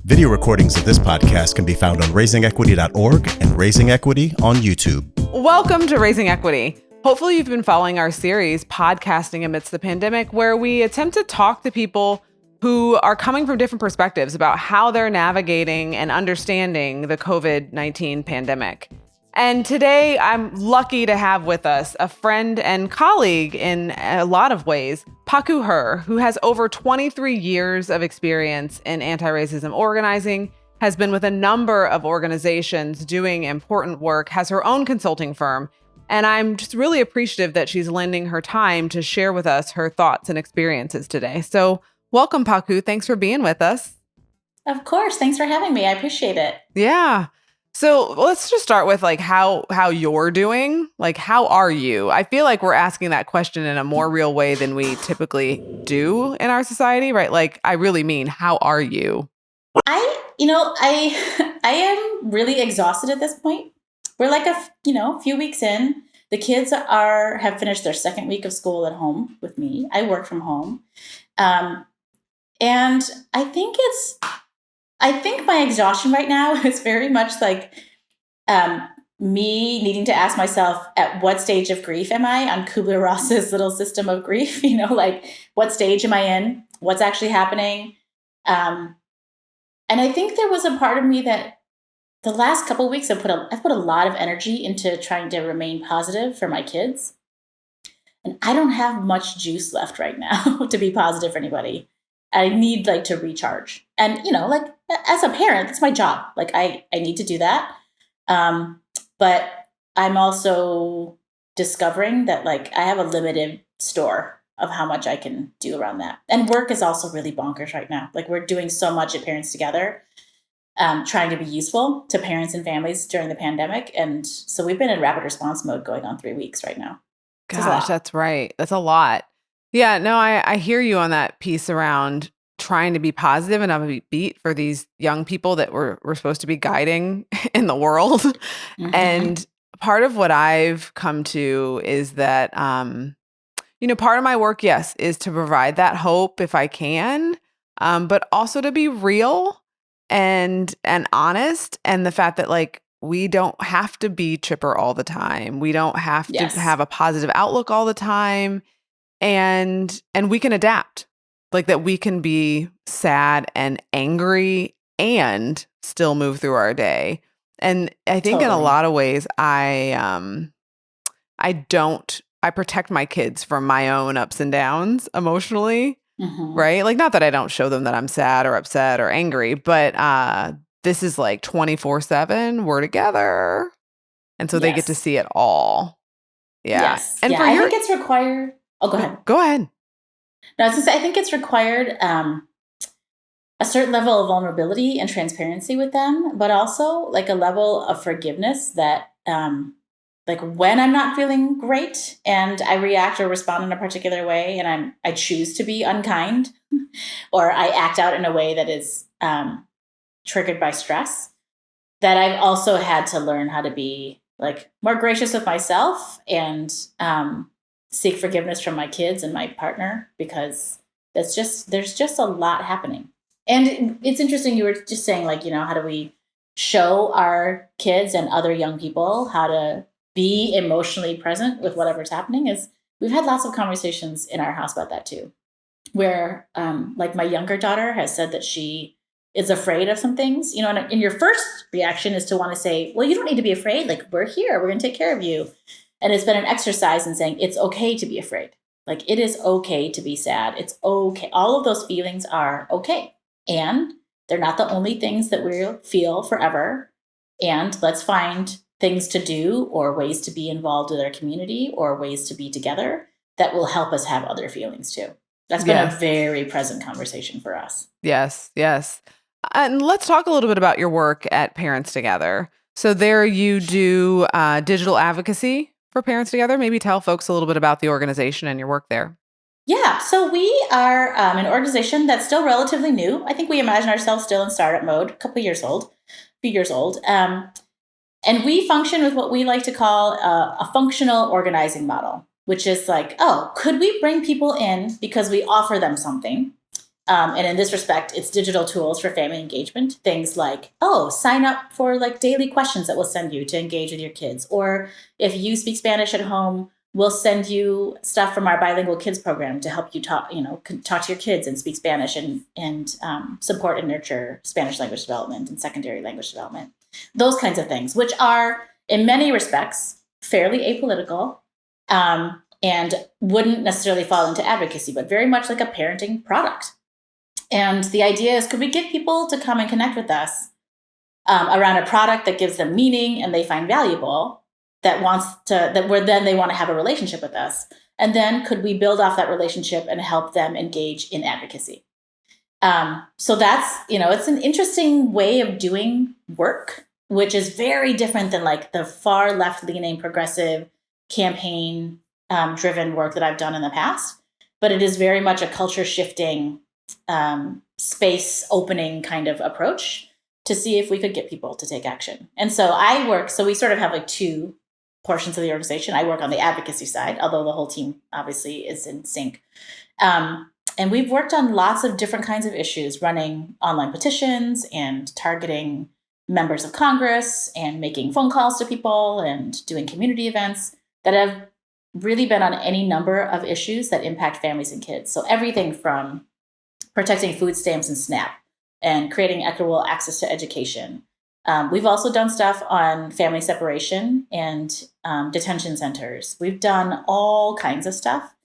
Video recordings of this podcast can be found on raisingequity.org and Raising Equity on YouTube. Welcome to Raising Equity. Hopefully you've been following our series, Podcasting Amidst the Pandemic, where we attempt to talk to people who are coming from different perspectives about how they're navigating and understanding the COVID-19 pandemic. And today, I'm lucky to have with us a friend and colleague in a lot of ways, PaKou Her, who has over 23 years of experience in anti-racism organizing, has been with a number of organizations doing important work, has her own consulting firm, and I'm just really appreciative that she's lending her time to share with us her thoughts and experiences today. So welcome, PaKou. Thanks for being with us. Of course. Thanks for having me. I appreciate it. Yeah. So let's just start with how you're doing. Like, how are you? I feel like we're asking that question in a more real way than we typically do in our society, right? Like, I really mean, how are you? I am really exhausted at this point. We're like a few weeks in. The kids have finished their second week of school at home with me. I work from home. And I think my exhaustion right now is very much like me needing to ask myself, at what stage of grief am I on Kubler-Ross's little system of grief? Like, what stage am I in? What's actually happening? And I think there was a part of me that the last couple of weeks I've put a lot of energy into trying to remain positive for my kids. And I don't have much juice left right now to be positive for anybody. I need to recharge. And, as a parent, that's my job. I need to do that. But I'm also discovering that I have a limited store of how much I can do around that. And work is also really bonkers right now. We're doing so much at Parents Together, trying to be useful to parents and families during the pandemic. And so we've been in rapid response mode going on 3 weeks right now. Gosh, that's right. That's a lot. Yeah, no, I hear you on that piece around trying to be positive and upbeat for these young people that we're supposed to be guiding in the world. Mm-hmm. And part of what I've come to is that, part of my work, yes, is to provide that hope if I can, but also to be real and honest. And the fact that we don't have to be chipper all the time. We don't have to have a positive outlook all the time. And we can adapt, that we can be sad and angry and still move through our day. And I think in a lot of ways, I protect my kids from my own ups and downs emotionally, right? Not that I don't show them that I'm sad or upset or angry, but this is 24/7, we're together. And so they get to see it all. Yeah. Yes. And I think it's required. Oh, go ahead. Go ahead. No, I was going to say, I think it's required a certain level of vulnerability and transparency with them, but also a level of forgiveness that when I'm not feeling great and I react or respond in a particular way and I choose to be unkind or I act out in a way that is triggered by stress, that I've also had to learn how to be more gracious with myself and seek forgiveness from my kids and my partner, because there's just a lot happening. And it's interesting, you were just saying how do we show our kids and other young people how to be emotionally present with whatever's happening. Is we've had lots of conversations in our house about that too, where my younger daughter has said that she is afraid of some things, and your first reaction is to want to say, well, you don't need to be afraid. We're here, we're going to take care of you. And it's been an exercise in saying it's okay to be afraid. It is okay to be sad. It's okay. All of those feelings are okay. And they're not the only things that we'll feel forever. And let's find things to do or ways to be involved with our community or ways to be together that will help us have other feelings too. That's been a very present conversation for us. Yes, yes. And let's talk a little bit about your work at Parents Together. So there you do digital advocacy for Parents Together. Maybe tell folks a little bit about the organization and your work there. Yeah, so we are an organization that's still relatively new. I think we imagine ourselves still in startup mode, a few years old. And we function with what we like to call a functional organizing model, which is could we bring people in because we offer them something And in this respect, it's digital tools for family engagement. Things like, sign up for like daily questions that we'll send you to engage with your kids. Or if you speak Spanish at home, we'll send you stuff from our bilingual kids program to help you talk to your kids and speak Spanish and support and nurture Spanish language development and secondary language development. Those kinds of things, which are in many respects fairly apolitical, and wouldn't necessarily fall into advocacy, but very much like a parenting product. And the idea is, could we get people to come and connect with us around a product that gives them meaning and they find valuable, where then they want to have a relationship with us? And then could we build off that relationship and help them engage in advocacy? So that's, it's an interesting way of doing work, which is very different than like the far left leaning progressive campaign driven work that I've done in the past. But it is very much a culture shifting, space opening kind of approach to see if we could get people to take action. And so we sort of have like two portions of the organization. I work on the advocacy side, although the whole team obviously is in sync. And we've worked on lots of different kinds of issues, running online petitions and targeting members of Congress and making phone calls to people and doing community events that have really been on any number of issues that impact families and kids. So everything from protecting food stamps and SNAP and creating equitable access to education. We've also done stuff on family separation and detention centers. We've done all kinds of stuff.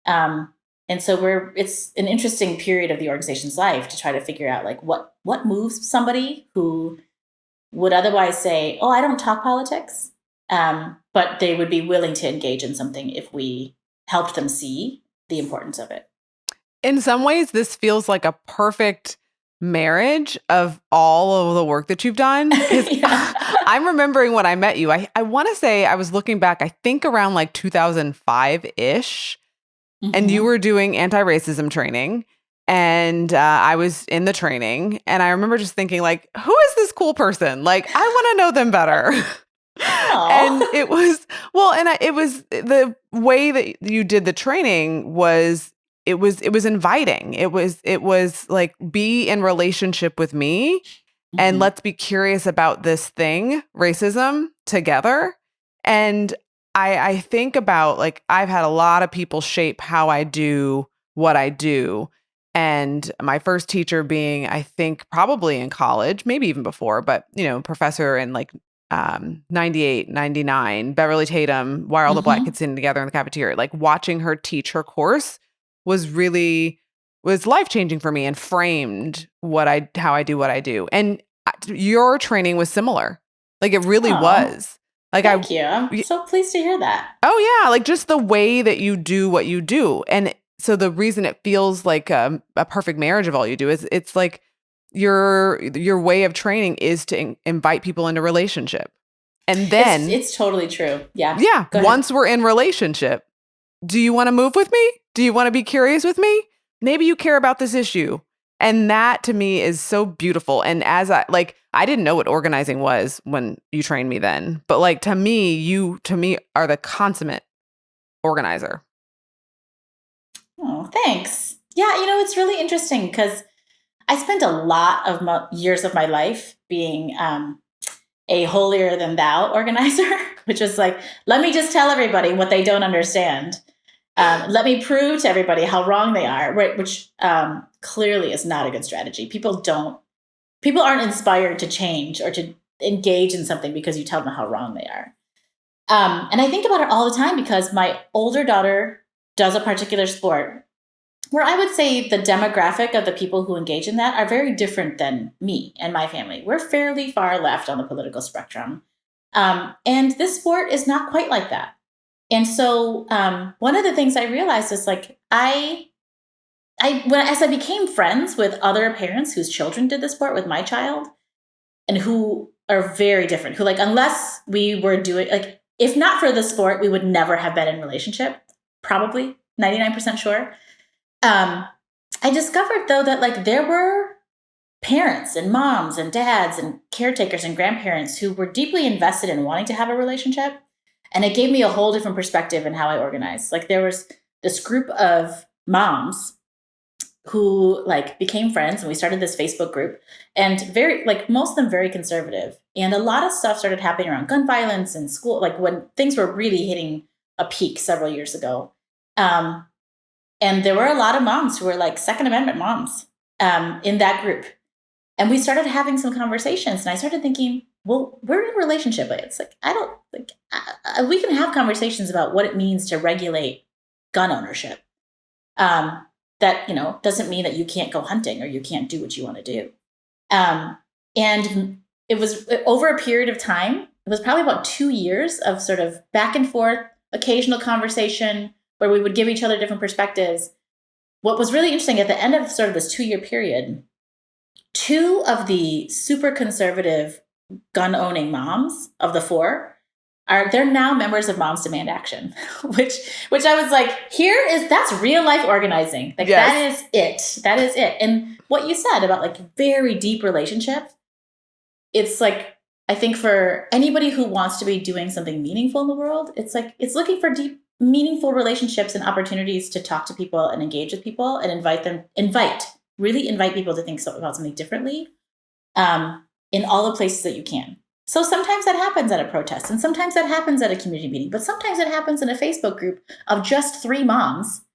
And so it's an interesting period of the organization's life to try to figure out like what moves somebody who would otherwise say, I don't talk politics, but they would be willing to engage in something if we helped them see the importance of it. In some ways, this feels like a perfect marriage of all of the work that you've done. Yeah. I'm remembering when I met you. I want to say, I was looking back, I think around like 2005-ish, and you were doing anti-racism training. And I was in the training. And I remember just thinking like, who is this cool person? Like, I want to know them better. And it was, it was the way that you did the training was, it was inviting. It was like, be in relationship with me and let's be curious about this thing, racism, together. And I think about like, I've had a lot of people shape how I do what I do. And my first teacher being, I think probably in college, maybe even before, but professor in like 98, 99, Beverly Tatum, why are all the Black kids sitting together in the cafeteria? Like watching her teach her course was life-changing for me and framed how I do what I do. And your training was similar. Like it really was. Like Thank you. I'm so pleased to hear that. Oh yeah. Like just the way that you do what you do. And so the reason it feels like a perfect marriage of all you do is it's like your way of training is to invite people into relationship. And then it's totally true. Yeah. Yeah. Once we're in relationship, do you want to move with me? Do you want to be curious with me? Maybe you care about this issue. And that to me is so beautiful. And as I didn't know what organizing was when you trained me then, but like to me, you are the consummate organizer. Oh, thanks. Yeah. It's really interesting because I spent a lot of years of my life being a holier than thou organizer, which was like, let me just tell everybody what they don't understand. Let me prove to everybody how wrong they are, right? Which clearly is not a good strategy. People aren't inspired to change or to engage in something because you tell them how wrong they are. And I think about it all the time because my older daughter does a particular sport where I would say the demographic of the people who engage in that are very different than me and my family. We're fairly far left on the political spectrum. And this sport is not quite like that. And so one of the things I realized is like, as I became friends with other parents whose children did the sport with my child and who are very different, who like, unless we were doing like, if not for the sport, we would never have been in a relationship, probably 99% sure. I discovered though that like there were parents and moms and dads and caretakers and grandparents who were deeply invested in wanting to have a relationship. And it gave me a whole different perspective in how I organize. Like there was this group of moms who like became friends, and we started this Facebook group, and very like most of them very conservative, and a lot of stuff started happening around gun violence and school, like when things were really hitting a peak several years ago. And there were a lot of moms who were like Second Amendment moms in that group. And we started having some conversations, and I started thinking, well, we're in a relationship. It's like, I don't like, we can have conversations about what it means to regulate gun ownership. That, you know, doesn't mean that you can't go hunting or you can't do what you want to do. And it was over a period of time. It was probably about 2 years of sort of back and forth, occasional conversation where we would give each other different perspectives. What was really interesting at the end of sort of this 2 year period, 2 of the super conservative gun owning moms of the 4 they're now members of Moms Demand Action, which I was like, that's real life organizing. Like yes. That is it. And what you said about like very deep relationship, it's like, I think for anybody who wants to be doing something meaningful in the world, it's like, it's looking for deep, meaningful relationships and opportunities to talk to people and engage with people and really invite people to think about something differently in all the places that you can. So sometimes that happens at a protest, and sometimes that happens at a community meeting, but sometimes it happens in a Facebook group of just 3 moms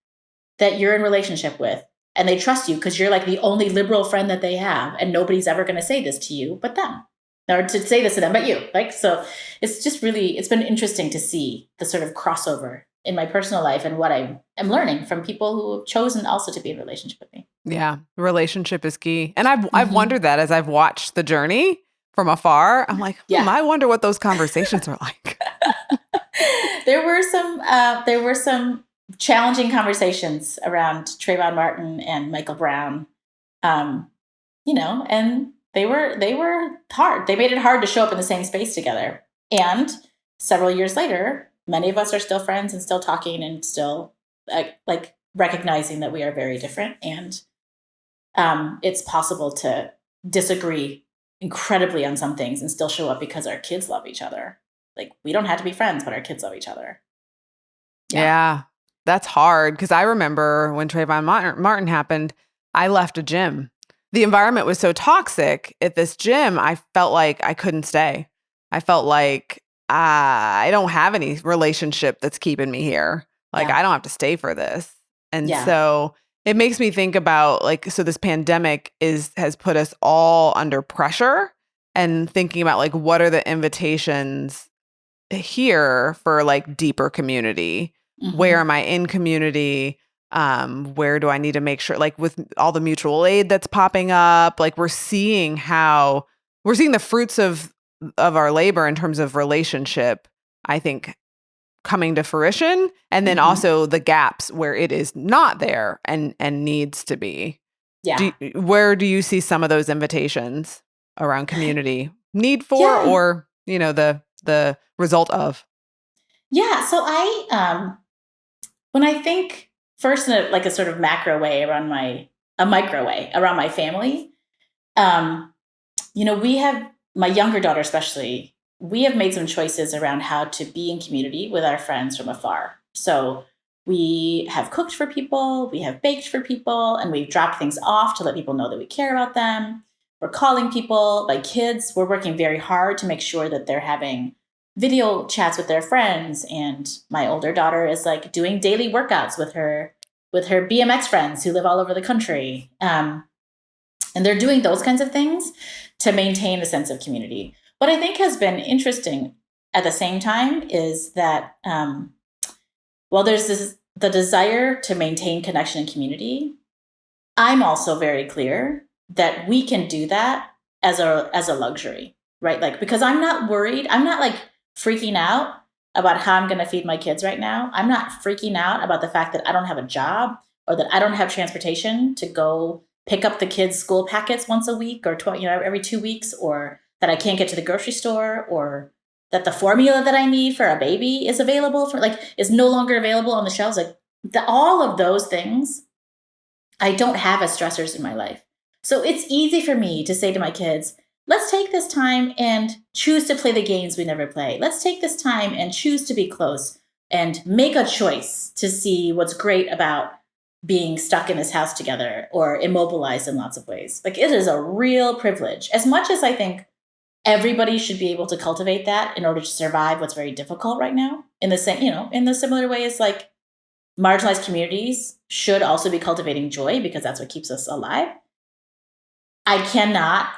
that you're in relationship with, and they trust you because you're like the only liberal friend that they have, and nobody's ever going to say this to you but them, or to say this to them but you. Like, so it's just really, it's been interesting to see the sort of crossover in my personal life and what I am learning from people who have chosen also to be in relationship with me. Yeah, relationship is key. And I've wondered that as I've watched the journey from afar. I'm like, I wonder what those conversations are like. There were some challenging conversations around Trayvon Martin and Michael Brown, you know, and they were hard. They made it hard to show up in the same space together. And several years later, many of us are still friends and still talking and still like recognizing that we are very different. And it's possible to disagree incredibly on some things and still show up because our kids love each other. Like, we don't have to be friends, but our kids love each other. Yeah, that's hard. Because I remember when Trayvon Martin happened, I left a gym. The environment was so toxic at this gym, I felt like I couldn't stay. I felt like I don't have any relationship that's keeping me here. Like, I don't have to stay for this. And so it makes me think about like, so this pandemic has put us all under pressure, and thinking about like, what are the invitations here for like deeper community? Mm-hmm. Where am I in community? Where do I need to make sure, like with all the mutual aid that's popping up, like we're seeing the fruits of our labor in terms of relationship, I think, coming to fruition, and then also the gaps where it is not there and needs to be. Yeah. Where do you see some of those invitations around community need for, or, you know, the result of? Yeah. So when I think first in a sort of macro way around a micro way around my family, you know, we have, my younger daughter especially, we have made some choices around how to be in community with our friends from afar. So we have cooked for people, we have baked for people, and we've dropped things off to let people know that we care about them. We're calling people. My kids, we're working very hard to make sure that they're having video chats with their friends. And my older daughter is like doing daily workouts with her BMX friends who live all over the country. And they're doing those kinds of things to maintain a sense of community. What I think has been interesting at the same time is that while there's the desire to maintain connection and community, I'm also very clear that we can do that as a luxury, right? Like, because I'm not worried. I'm not like freaking out about how I'm going to feed my kids right now. I'm not freaking out about the fact that I don't have a job or that I don't have transportation to go pick up the kids' school packets once a week or every 2 weeks, or that I can't get to the grocery store, or that the formula that I need for a baby is no longer available on the shelves. Like all of those things, I don't have as stressors in my life. So it's easy for me to say to my kids, let's take this time and choose to play the games we never play. Let's take this time and choose to be close and make a choice to see what's great about being stuck in this house together or immobilized in lots of ways. Like, it is a real privilege. As much as I think everybody should be able to cultivate that in order to survive what's very difficult right now, in the same, in the similar way as like marginalized communities should also be cultivating joy because that's what keeps us alive. I cannot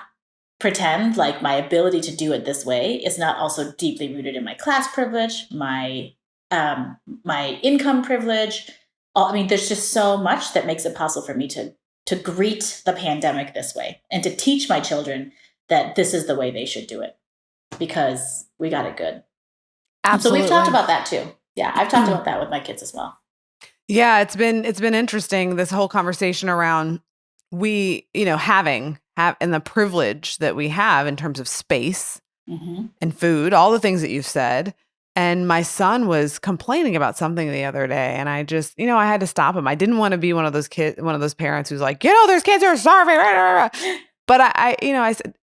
pretend like my ability to do it this way is not also deeply rooted in my class privilege, my income privilege. I mean, there's just so much that makes it possible for me to greet the pandemic this way and to teach my children that this is the way they should do it because we got it good. Absolutely. And so we've talked about that too. Yeah, I've talked about that with my kids as well. Yeah, it's been interesting, this whole conversation around we, having and the privilege that we have in terms of space and food, all the things that you've said. And my son was complaining about something the other day, and I just, I had to stop him. I didn't want to be one of those parents who's like, there's kids who are starving. But I said,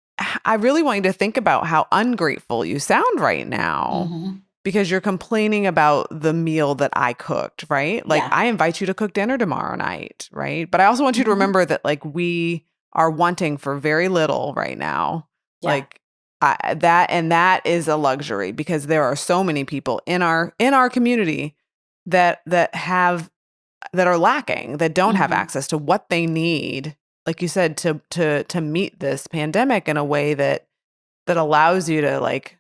I really want you to think about how ungrateful you sound right now. Because you're complaining about the meal that I cooked, right? Like, I invite you to cook dinner tomorrow night, right? But I also want you to remember that, like, we are wanting for very little right now. Yeah. Like, that is a luxury because there are so many people in our community that are lacking, that don't have access to what they need, like you said, to meet this pandemic in a way that allows you to like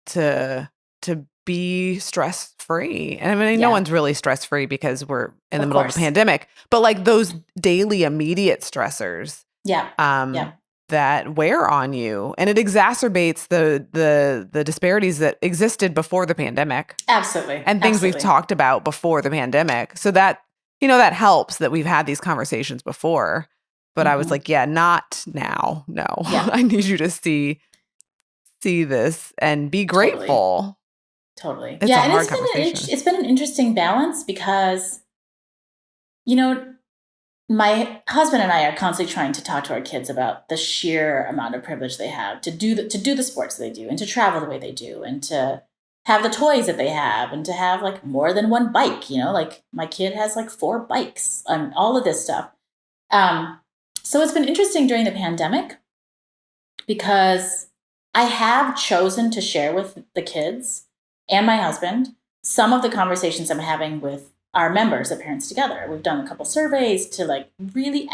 to be stress-free. And I mean, no one's really stress-free because we're in the middle of a pandemic, but like those daily immediate stressors that wear on you, and it exacerbates the disparities that existed before the pandemic. Absolutely. And things we've talked about before the pandemic. So that, that helps that we've had these conversations before. But I was like, not now. No, I need you to see this and be grateful. Totally. It's a hard conversation. It's been an interesting balance because, my husband and I are constantly trying to talk to our kids about the sheer amount of privilege they have to do the sports they do and to travel the way they do and to have the toys that they have and to have like more than one bike, like my kid has like 4 bikes and all of this stuff. So it's been interesting during the pandemic because I have chosen to share with the kids and my husband some of the conversations I'm having with our members at Parents Together. We've done a couple surveys to like really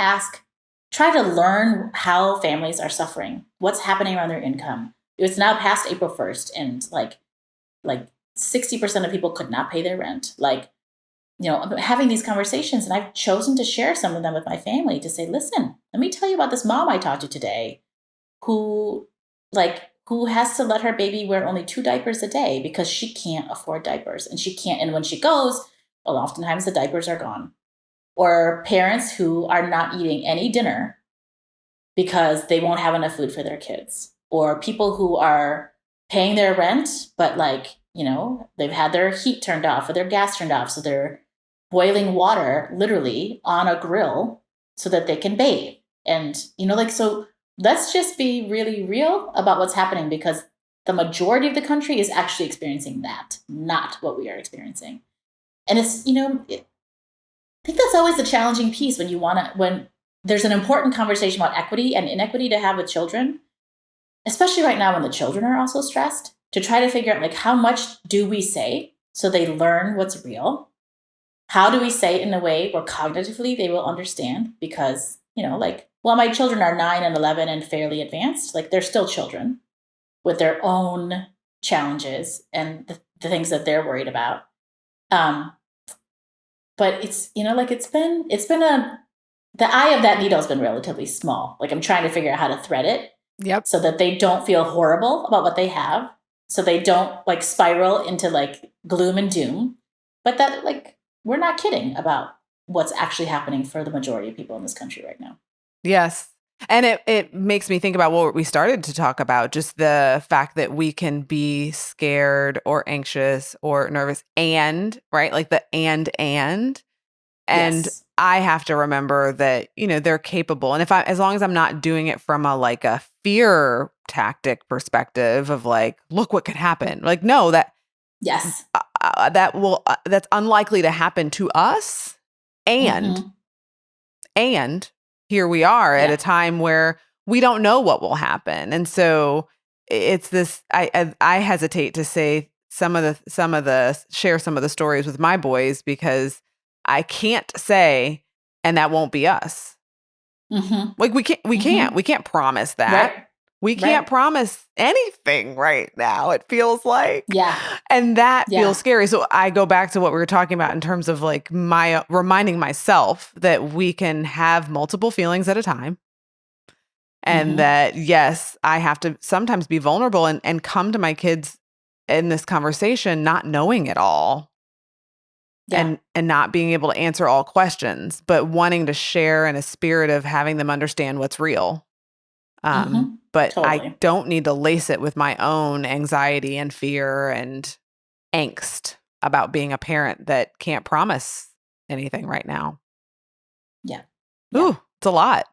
try to learn how families are suffering, what's happening around their income. It's now past April 1st and like 60% of people could not pay their rent. Like, having these conversations, and I've chosen to share some of them with my family to say, listen, let me tell you about this mom I talked to today who has to let her baby wear only 2 diapers a day because she can't afford diapers and when she goes, well, oftentimes the diapers are gone. Or parents who are not eating any dinner because they won't have enough food for their kids. Or people who are paying their rent, but they've had their heat turned off or their gas turned off. So they're boiling water literally on a grill so that they can bathe. And, so let's just be really real about what's happening because the majority of the country is actually experiencing that, not what we are experiencing. And it's, I think that's always the challenging piece when there's an important conversation about equity and inequity to have with children, especially right now when the children are also stressed, to try to figure out like how much do we say so they learn what's real? How do we say it in a way where cognitively they will understand? Because, while my children are 9 and 11 and fairly advanced, like they're still children with their own challenges and the things that they're worried about. But it's, the eye of that needle has been relatively small. Like I'm trying to figure out how to thread it. Yep. So that they don't feel horrible about what they have. So they don't like spiral into like gloom and doom. But that like, we're not kidding about what's actually happening for the majority of people in this country right now. Yes. And it makes me think about what we started to talk about, just the fact that we can be scared or anxious or nervous and, right? Like the and. Yes. I have to remember that, they're capable. And as long as I'm not doing it from a fear tactic perspective of like, look what could happen. Like, no, yes, that's unlikely to happen to us. And And here we are at a time where we don't know what will happen. And so it's this, I hesitate to say share some of the stories with my boys, because I can't say, and that won't be us. Mm-hmm. Like we can't promise that. Right. We can't promise anything right now, it feels like. Yeah. And that feels scary. So I go back to what we were talking about in terms of like my reminding myself that we can have multiple feelings at a time. And that, yes, I have to sometimes be vulnerable and come to my kids in this conversation not knowing it all. Yeah. And not being able to answer all questions, but wanting to share in a spirit of having them understand what's real. But totally. I don't need to lace it with my own anxiety and fear and angst about being a parent that can't promise anything right now. Yeah. Ooh, it's a lot.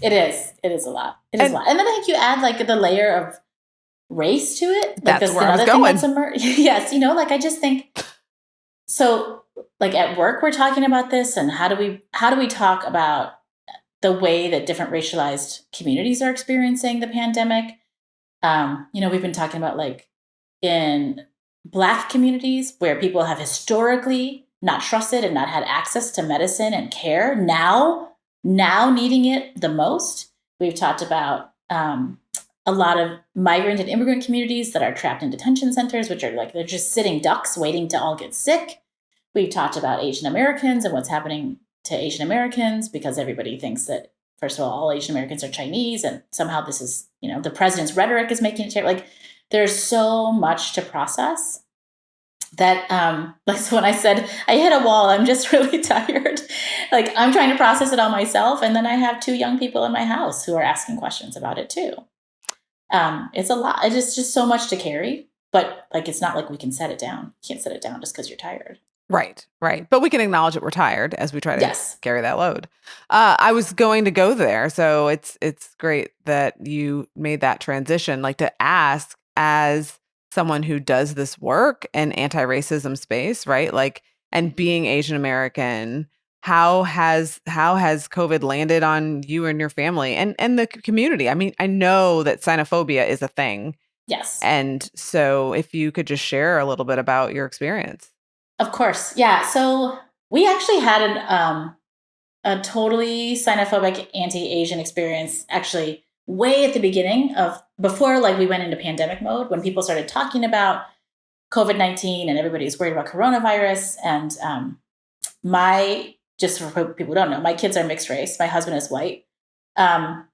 It is. It is a lot. It is a lot. And then I think you add like the layer of race to it. Like that's where I was going. Yes. Like I just think, so like at work, we're talking about this, and how do we talk about the way that different racialized communities are experiencing the pandemic? We've been talking about like in Black communities where people have historically not trusted and not had access to medicine and care, now needing it the most. We've talked about a lot of migrant and immigrant communities that are trapped in detention centers, which are like, they're just sitting ducks waiting to all get sick. We've talked about Asian Americans and what's happening to Asian Americans, because everybody thinks that, first of all Asian Americans are Chinese, and somehow this is, the president's rhetoric is making it like there's so much to process that, so when I said I hit a wall, I'm just really tired. Like I'm trying to process it all myself. And then I have 2 young people in my house who are asking questions about it too. It's a lot. It's just so much to carry, but like, it's not like we can set it down. You can't set it down just because you're tired. Right. But we can acknowledge that we're tired as we try to carry that load. I was going to go there. So it's great that you made that transition, like to ask, as someone who does this work in anti-racism space, right? Like, and being Asian American, how has COVID landed on you and your family and the community? I mean, I know that Sinophobia is a thing. Yes. And so if you could just share a little bit about your experience. Of course. Yeah. So we actually had a totally xenophobic anti-Asian experience actually way at the beginning before like we went into pandemic mode, when people started talking about COVID-19 and everybody was worried about coronavirus. And just for people who don't know, my kids are mixed race. My husband is white. And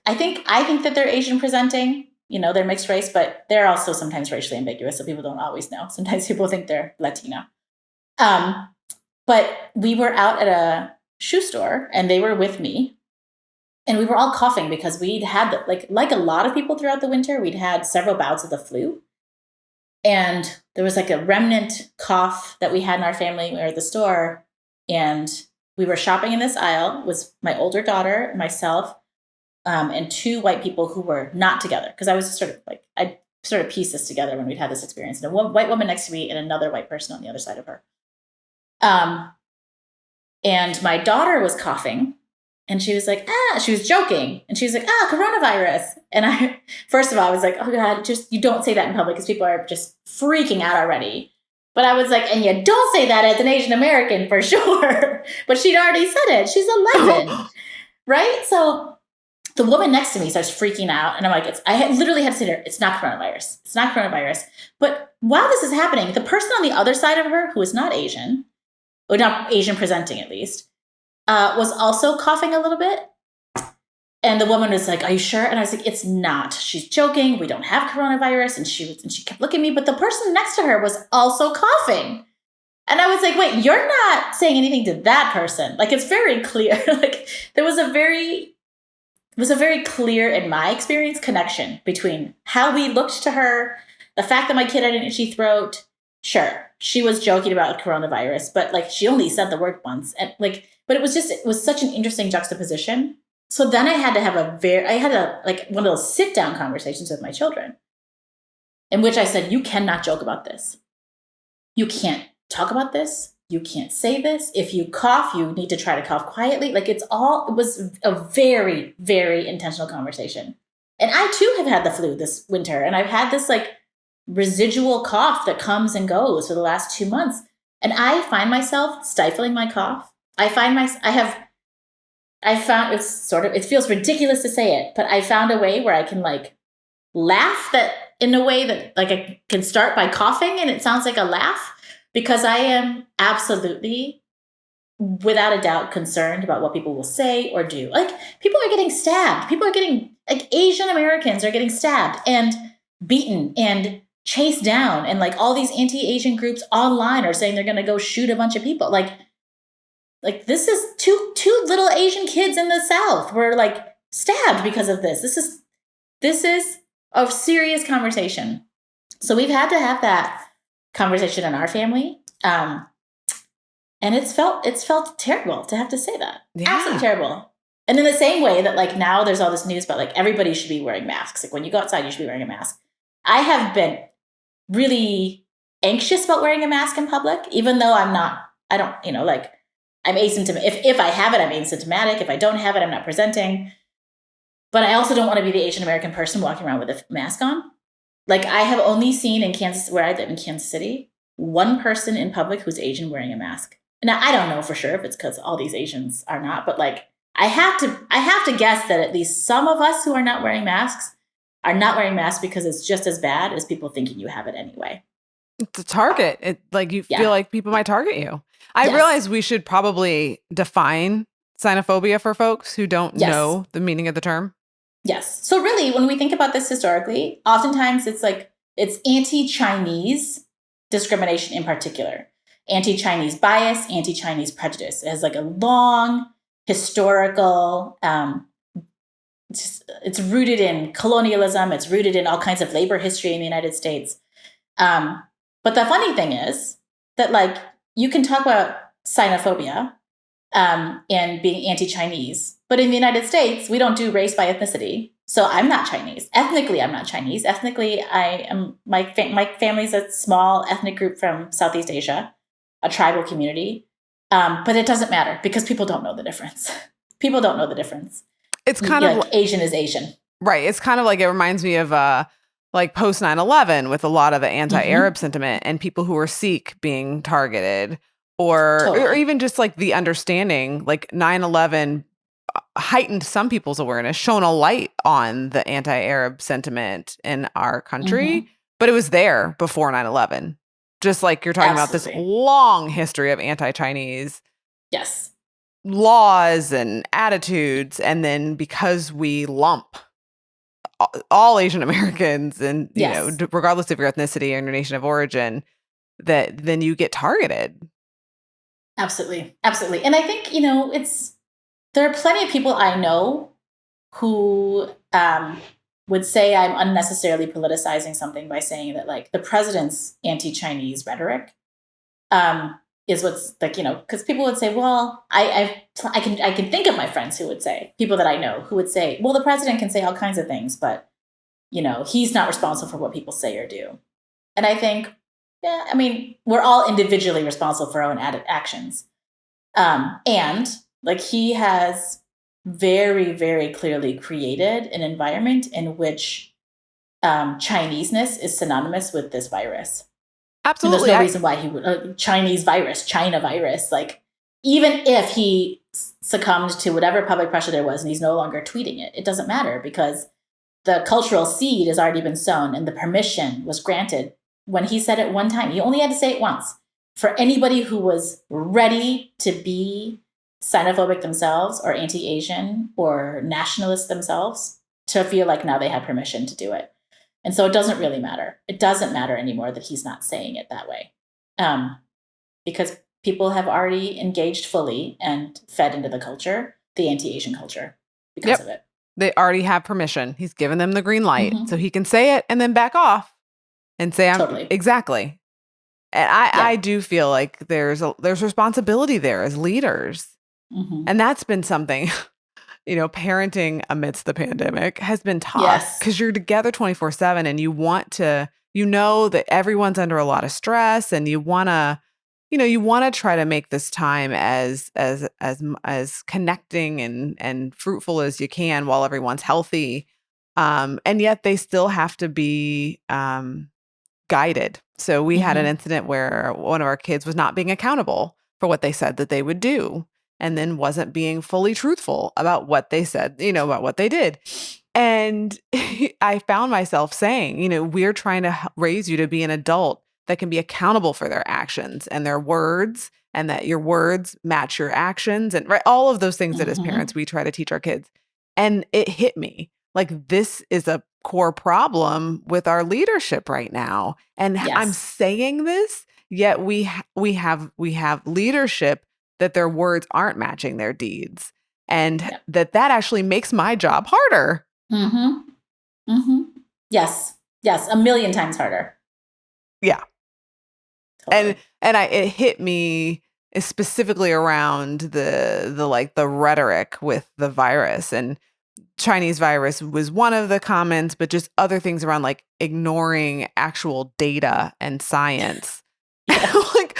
I think that they're Asian presenting. They're mixed race, but they're also sometimes racially ambiguous, so people don't always know. Sometimes people think they're Latino. But we were out at a shoe store, and they were with me, and we were all coughing because we'd had, like a lot of people throughout the winter, we'd had several bouts of the flu. And there was like a remnant cough that we had in our family. We were at the store, and we were shopping in this aisle. It was my older daughter, myself, and 2 white people who were not together. Because I sort of pieced this together when we'd had this experience. And a white woman next to me and another white person on the other side of her. And my daughter was coughing, and she was like, she was joking. And she was like, coronavirus. And first of all, I was like, oh God, just, you don't say that in public, because people are just freaking out already. But I was like, and you don't say that as an Asian American for sure. But she'd already said it. She's 11. Right? So the woman next to me starts freaking out. And I'm like, I literally had to say to her, it's not coronavirus. It's not coronavirus. But while this is happening, the person on the other side of her, who is not Asian, or not Asian presenting at least, was also coughing a little bit. And the woman was like, are you sure? And I was like, it's not. She's joking. We don't have coronavirus. And she kept looking at me. But the person next to her was also coughing. And I was like, wait, you're not saying anything to that person. Like, it's very clear. Like, there was a very clear, in my experience, connection between how we looked to her, the fact that my kid had an itchy throat. Sure, she was joking about coronavirus, but like, she only said the word once. And like, but it was such an interesting juxtaposition. So then I had to have one of those sit down conversations with my children, in which I said, you cannot joke about this. You can't talk about this. you can't say this. If you cough, you need to try to cough quietly. Like it was a very, very intentional conversation. And I too have had the flu this winter, and I've had this like residual cough that comes and goes for the last 2 months. And I find myself stifling my cough. I found it feels ridiculous to say it, but I found a way where I can like laugh that in a way that like I can start by coughing and it sounds like a laugh, because I am absolutely, without a doubt, concerned about what people will say or do. Like people are getting stabbed. Like Asian Americans are getting stabbed and beaten and chased down. And like all these anti-Asian groups online are saying they're going to go shoot a bunch of people. Like this is two little Asian kids in the South were like stabbed because of this. This is a serious conversation. So we've had to have that conversation in our family. And it's felt terrible to have to say that. Yeah. Absolutely terrible. And in the same way that like now there's all this news about like everybody should be wearing masks. Like when you go outside, you should be wearing a mask. I have been really anxious about wearing a mask in public, even though I'm asymptomatic. If I have it, I'm asymptomatic. If I don't have it, I'm not presenting. But I also don't want to be the Asian American person walking around with a mask on. Like I have only seen in Kansas, where I live in Kansas City, one person in public who's Asian wearing a mask. Now I don't know for sure if it's because all these Asians are not, but like I have to guess that at least some of us who are not wearing masks are not wearing masks because it's just as bad as people thinking you have it anyway. It's a target. Feel like people might target you. I realize we should probably define xenophobia for folks who don't know the meaning of the term. Yes. So really, when we think about this historically, oftentimes it's anti-Chinese discrimination in particular. Anti-Chinese bias, anti-Chinese prejudice. It has like a long historical, it's rooted in colonialism. It's rooted in all kinds of labor history in the United States. But the funny thing is that like you can talk about xenophobia and being anti-Chinese, but in the United States, we don't do race by ethnicity. So I'm not Chinese. Ethnically, I'm not Chinese. Ethnically, I am. My family's a small ethnic group from Southeast Asia, a tribal community. But it doesn't matter because people don't know the difference. People don't know the difference. It's kind of like Asian is Asian. Right. It's kind of like, it reminds me of like post 9/11 with a lot of the anti-Arab sentiment and people who were Sikh being targeted, or even just like the understanding, like 9/11 heightened some people's awareness, shone a light on the anti-Arab sentiment in our country, but it was there before 9/11. Just like you're talking about this long history of anti-Chinese laws and attitudes. And then because we lump all Asian Americans and, you know, regardless of your ethnicity or your nation of origin, that then you get targeted. Absolutely. Absolutely. And I think, you know, there are plenty of people I know who would say I'm unnecessarily politicizing something by saying that like the president's anti-Chinese rhetoric is what's like, you know, because people would say, well, I can think of my friends who would say, people that I know who would say, well, the president can say all kinds of things, but, you know, he's not responsible for what people say or do. And I think, yeah, I mean, we're all individually responsible for our own actions. And like he has very, very clearly created an environment in which Chineseness is synonymous with this virus. Absolutely. And there's no reason why he would Chinese virus, China virus. Like even if he succumbed to whatever public pressure there was and he's no longer tweeting it, it doesn't matter because the cultural seed has already been sown and the permission was granted when he said it one time. He only had to say it once. For anybody who was ready to be xenophobic themselves or anti-Asian or nationalist themselves to feel like now they have permission to do it. And so it doesn't really matter. It doesn't matter anymore that he's not saying it that way. Because people have already engaged fully and fed into the culture, the anti-Asian culture, because of it. They already have permission. He's given them the green light. So he can say it and then back off and say, exactly. And I do feel like there's responsibility there as leaders. And that's been something, you know, parenting amidst the pandemic has been tough because you're together 24/7 and you want to, you know, that everyone's under a lot of stress and you want to you want to try to make this time as connecting and fruitful as you can while everyone's healthy. And yet they still have to be guided. So we had an incident where one of our kids was not being accountable for what they said that they would do, and then wasn't being fully truthful about what they said, about what they did. And I found myself saying, we're trying to raise you to be an adult that can be accountable for their actions and their words, and that your words match your actions, and right, all of those things that as parents we try to teach our kids. And it hit me like this is a core problem with our leadership right now. And I'm saying this, yet we have leadership that their words aren't matching their deeds, and that actually makes my job harder. Yes, 1,000,000 times harder. Yeah. Totally. And it hit me specifically around the rhetoric with the virus, and Chinese virus was one of the comments, but just other things around like ignoring actual data and science. Like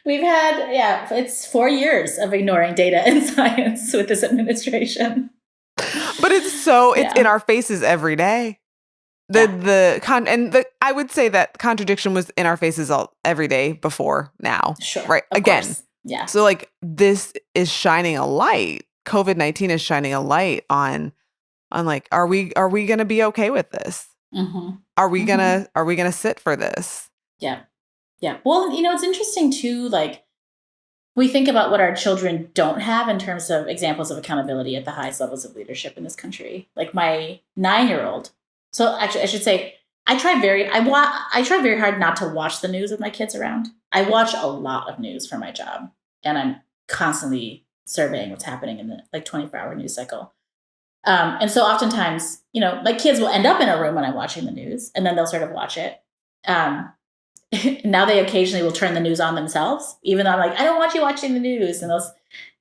we've had, it's 4 years of ignoring data and science with this administration. But it's in our faces every day. I would say that contradiction was in our faces every day before now. Sure. Right. Again. Course. Yeah. So like this is shining a light. COVID-19 is shining a light on like, are we going to be okay with this? Are we going to sit for this? Yeah. Yeah. Well, it's interesting too, like we think about what our children don't have in terms of examples of accountability at the highest levels of leadership in this country. Like my 9-year-old. So actually I should say, I try very hard not to watch the news with my kids around. I watch a lot of news for my job, and I'm constantly surveying what's happening in the 24-hour news cycle. And so oftentimes, my kids will end up in a room when I'm watching the news, and then they'll sort of watch it. Now they occasionally will turn the news on themselves, even though I'm like, I don't want you watching the news. And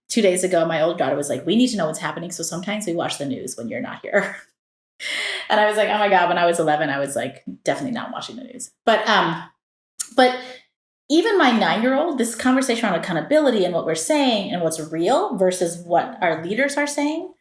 2 days ago, my old daughter was like, we need to know what's happening. So sometimes we watch the news when you're not here. And I was like, oh my God, when I was 11, I was like, definitely not watching the news. But even my 9-year-old, this conversation around accountability and what we're saying and what's real versus what our leaders are saying.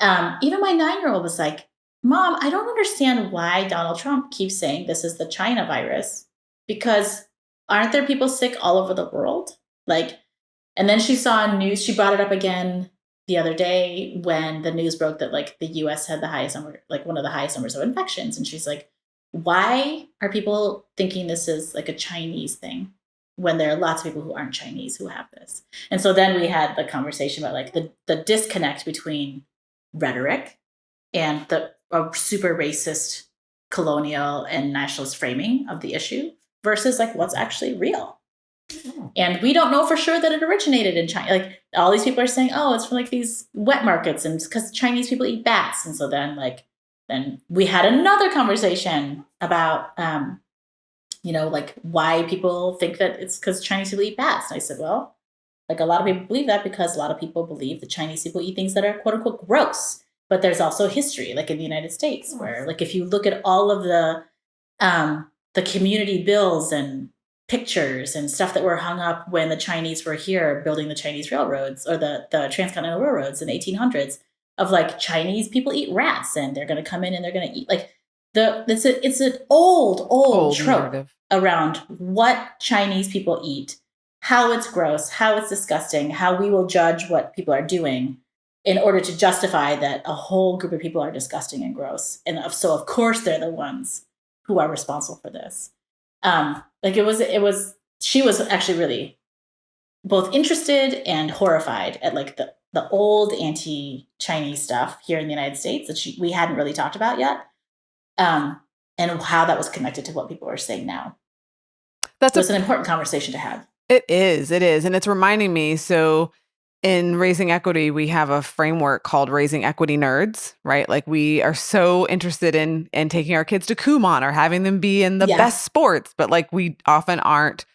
Even my 9-year-old was like, Mom, I don't understand why Donald Trump keeps saying this is the China virus, because aren't there people sick all over the world? And then she saw news, she brought it up again the other day when the news broke that the US had the highest number, one of the highest numbers of infections. And she's like, why are people thinking this is a Chinese thing when there are lots of people who aren't Chinese who have this? And so then we had the conversation about the disconnect between rhetoric and the super racist colonial and nationalist framing of the issue versus what's actually real. And we don't know for sure that it originated in China. All these people are saying, oh, it's from these wet markets and because Chinese people eat bats. And so then then we had another conversation about, why people think that it's because Chinese people eat bats. And I said, well, a lot of people believe that because a lot of people believe that Chinese people eat things that are quote unquote gross. But there's also history, in the United States, where if you look at all of the community bills and pictures and stuff that were hung up when the Chinese were here building the Chinese railroads or the transcontinental railroads in the 1800s of Chinese people eat rats and they're going to come in and they're going to eat it's an old trope narrative around what Chinese people eat, how it's gross, how it's disgusting, how we will judge what people are doing in order to justify that a whole group of people are disgusting and gross. And so of course they're the ones who are responsible for this. She was actually really both interested and horrified at the old anti-Chinese stuff here in the United States that we hadn't really talked about yet. And how that was connected to what people are saying now. It's an important conversation to have. It is. And it's reminding me, so in Raising Equity, we have a framework called Raising Equity Nerds, right? We are so interested in taking our kids to Kumon or having them be in the best sports, but we often aren't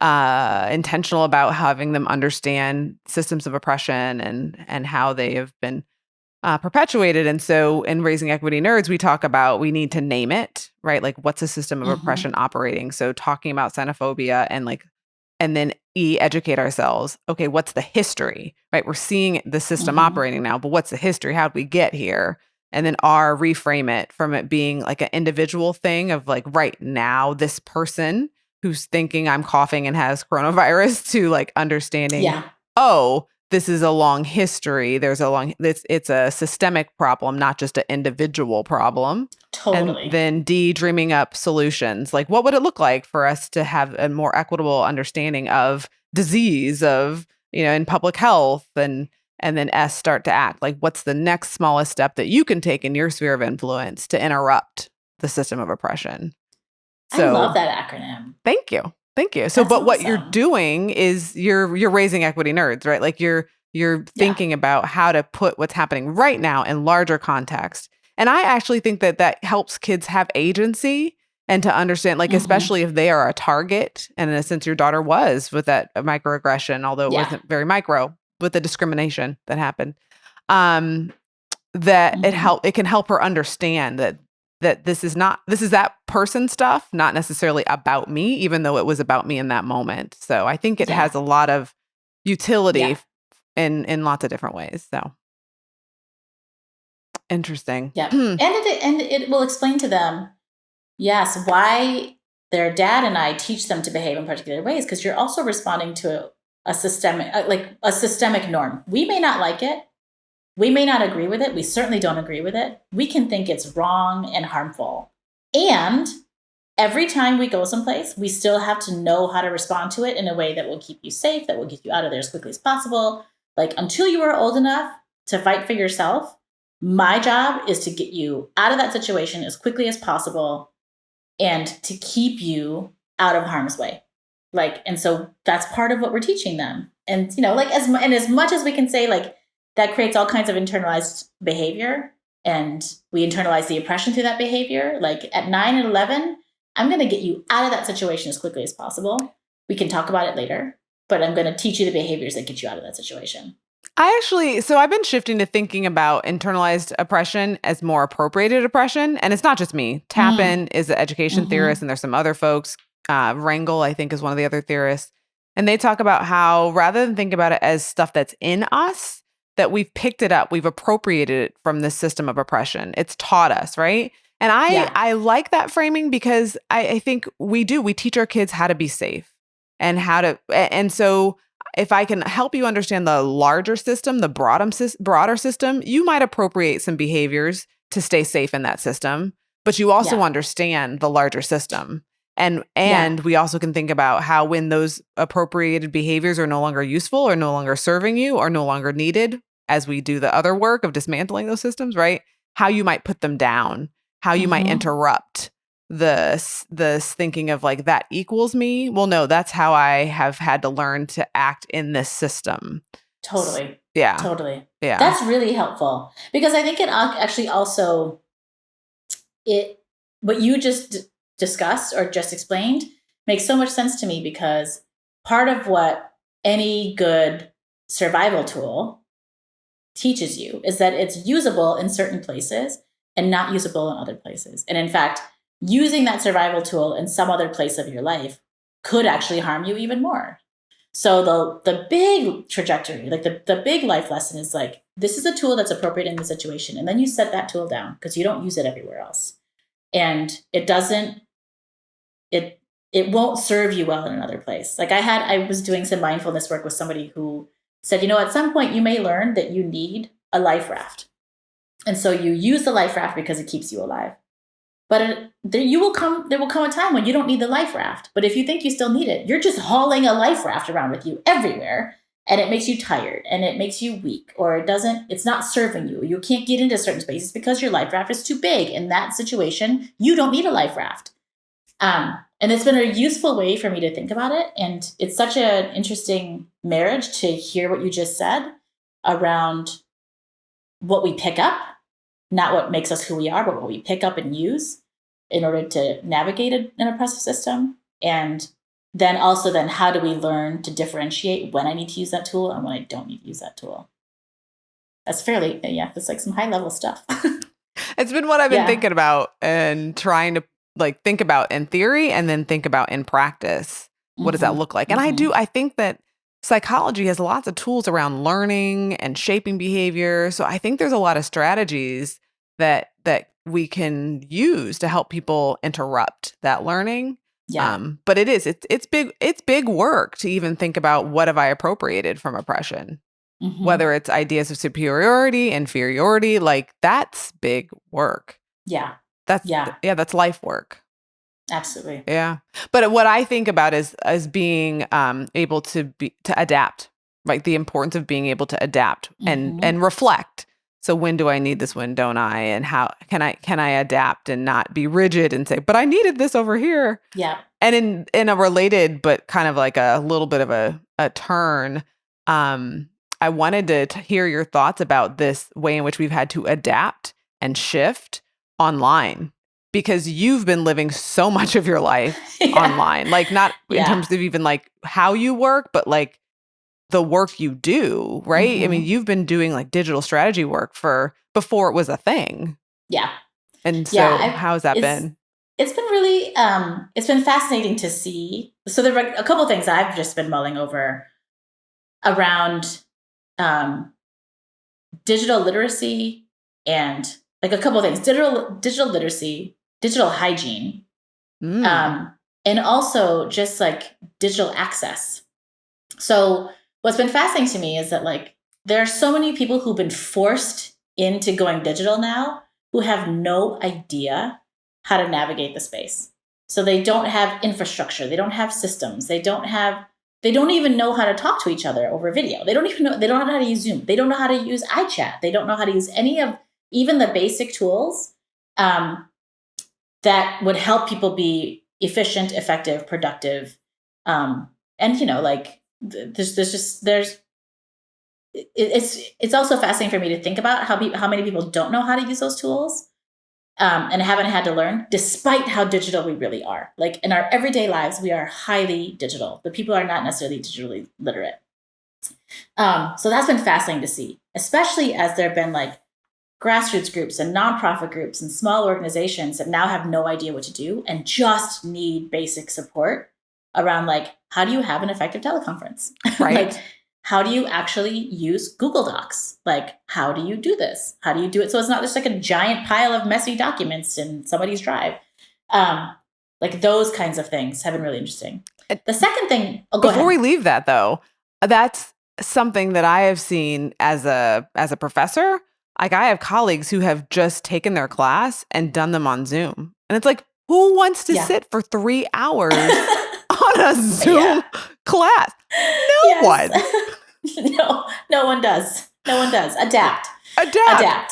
intentional about having them understand systems of oppression and how they have been perpetuated. And so in Raising Equity Nerds, we talk about we need to name it, right? Like what's a system of oppression operating? So talking about xenophobia and then educate ourselves. Okay, what's the history, right? We're seeing the system operating now, but what's the history? How'd we get here? And then reframe it from it being like an individual thing of like right now, this person who's thinking I'm coughing and has coronavirus to like understanding, oh, this is a long history. It's a systemic problem, not just an individual problem. Totally. And then dreaming up solutions. Like what would it look like for us to have a more equitable understanding of disease, of, in public health, and then S, start to act. Like what's the next smallest step that you can take in your sphere of influence to interrupt the system of oppression? So, I love that acronym. Thank you. So, but what you're doing is you're raising equity nerds, right? Like you're thinking about how to put what's happening right now in larger context. And I actually think that helps kids have agency and to understand, like, especially if they are a target. And in a sense, your daughter was with that microaggression, although it wasn't very micro, with the discrimination that happened. That it can help her understand that this is that person stuff, not necessarily about me, even though it was about me in that moment. So I think it has a lot of utility in lots of different ways. So interesting. Yeah. And it will explain to them, yes, why their dad and I teach them to behave in particular ways, because you're also responding to a systemic norm. We may not like it. We may not agree with it. We certainly don't agree with it. We can think it's wrong and harmful. And every time we go someplace, we still have to know how to respond to it in a way that will keep you safe, that will get you out of there as quickly as possible. Like until you are old enough to fight for yourself, my job is to get you out of that situation as quickly as possible and to keep you out of harm's way. Like, and so that's part of what we're teaching them. And, as much as we can say, like, that creates all kinds of internalized behavior, and we internalize the oppression through that behavior. Like at 9 and 11, I'm going to get you out of that situation as quickly as possible. We can talk about it later, but I'm going to teach you the behaviors that get you out of that situation. So I've been shifting to thinking about internalized oppression as more appropriated oppression. And it's not just me. Tappan is an education theorist, and there's some other folks. Rangel, I think, is one of the other theorists. And they talk about how rather than think about it as stuff that's in us, that we've picked it up, we've appropriated it from this system of oppression. It's taught us, right? And I like that framing because I think we teach our kids how to be safe and so if I can help you understand the larger system, the broader system, you might appropriate some behaviors to stay safe in that system, but you also understand the larger system. And we also can think about how when those appropriated behaviors are no longer useful or no longer serving you or no longer needed as we do the other work of dismantling those systems, right? How you might put them down, how you might interrupt this thinking of like that equals me. Well, no, that's how I have had to learn to act in this system. Totally. Yeah. Totally. Yeah. That's really helpful because I think it actually also, what you just discussed or just explained makes so much sense to me because part of what any good survival tool teaches you is that it's usable in certain places and not usable in other places. And in fact, using that survival tool in some other place of your life could actually harm you even more. So the big trajectory, like the big life lesson is like, this is a tool that's appropriate in the situation. And then you set that tool down because you don't use it everywhere else. And it won't serve you well in another place. Like I was doing some mindfulness work with somebody who said, at some point you may learn that you need a life raft. And so you use the life raft because it keeps you alive. But there will come a time when you don't need the life raft. But if you think you still need it, you're just hauling a life raft around with you everywhere. And it makes you tired and it makes you weak, or it's not serving you. You can't get into certain spaces because your life raft is too big. In that situation, you don't need a life raft. And it's been a useful way for me to think about it. And it's such an interesting marriage to hear what you just said around what we pick up, not what makes us who we are, but what we pick up and use in order to navigate an oppressive system. And then how do we learn to differentiate when I need to use that tool and when I don't need to use that tool? That's fairly, that's like some high level stuff. It's been what I've been Yeah. thinking about and trying to like think about in theory and then think about in practice. What does that look like? And I think that psychology has lots of tools around learning and shaping behavior. So I think there's a lot of strategies that we can use to help people interrupt that learning. Yeah. But it's big work to even think about what have I appropriated from oppression. Whether it's ideas of superiority, inferiority, like that's big work. Yeah. That's life work. Absolutely. Yeah. But what I think about is being able to adapt, right? The importance of being able to adapt and reflect. So when do I need this? When don't I? And how can I adapt and not be rigid and say, but I needed this over here. Yeah. And in a related, but kind of like a little bit of a turn, I wanted to hear your thoughts about this way in which we've had to adapt and shift online, because you've been living so much of your life online, like not in terms of even like how you work, but like the work you do, right? I mean, you've been doing like digital strategy work before it was a thing. Yeah. And so how's that been? It's been really, it's been fascinating to see. So there were a couple of things I've just been mulling over around digital literacy and like a couple of things, digital literacy, digital hygiene, and also just like digital access. So what's been fascinating to me is that like there are so many people who've been forced into going digital now who have no idea how to navigate the space. So they don't have infrastructure, they don't have systems, they don't even know how to talk to each other over video. They don't know how to use Zoom. They don't know how to use iChat. They don't know how to use any of even the basic tools that would help people be efficient, effective, productive. And like it's also fascinating for me to think about how many people don't know how to use those tools and haven't had to learn, despite how digital we really are. Like in our everyday lives, we are highly digital, but people are not necessarily digitally literate. So that's been fascinating to see, especially as there have been like grassroots groups and nonprofit groups and small organizations that now have no idea what to do and just need basic support around like, how do you have an effective teleconference? Right. Like, how do you actually use Google Docs? Like, how do you do this? How do you do it so it's not just like a giant pile of messy documents in somebody's drive? Like those kinds of things have been really interesting. The second thing, before we leave that though, that's something that I have seen as a professor. Like I have colleagues who have just taken their class and done them on Zoom. And it's like, who wants to sit for 3 hours on a Zoom class? No one. No one does. No one does. Adapt.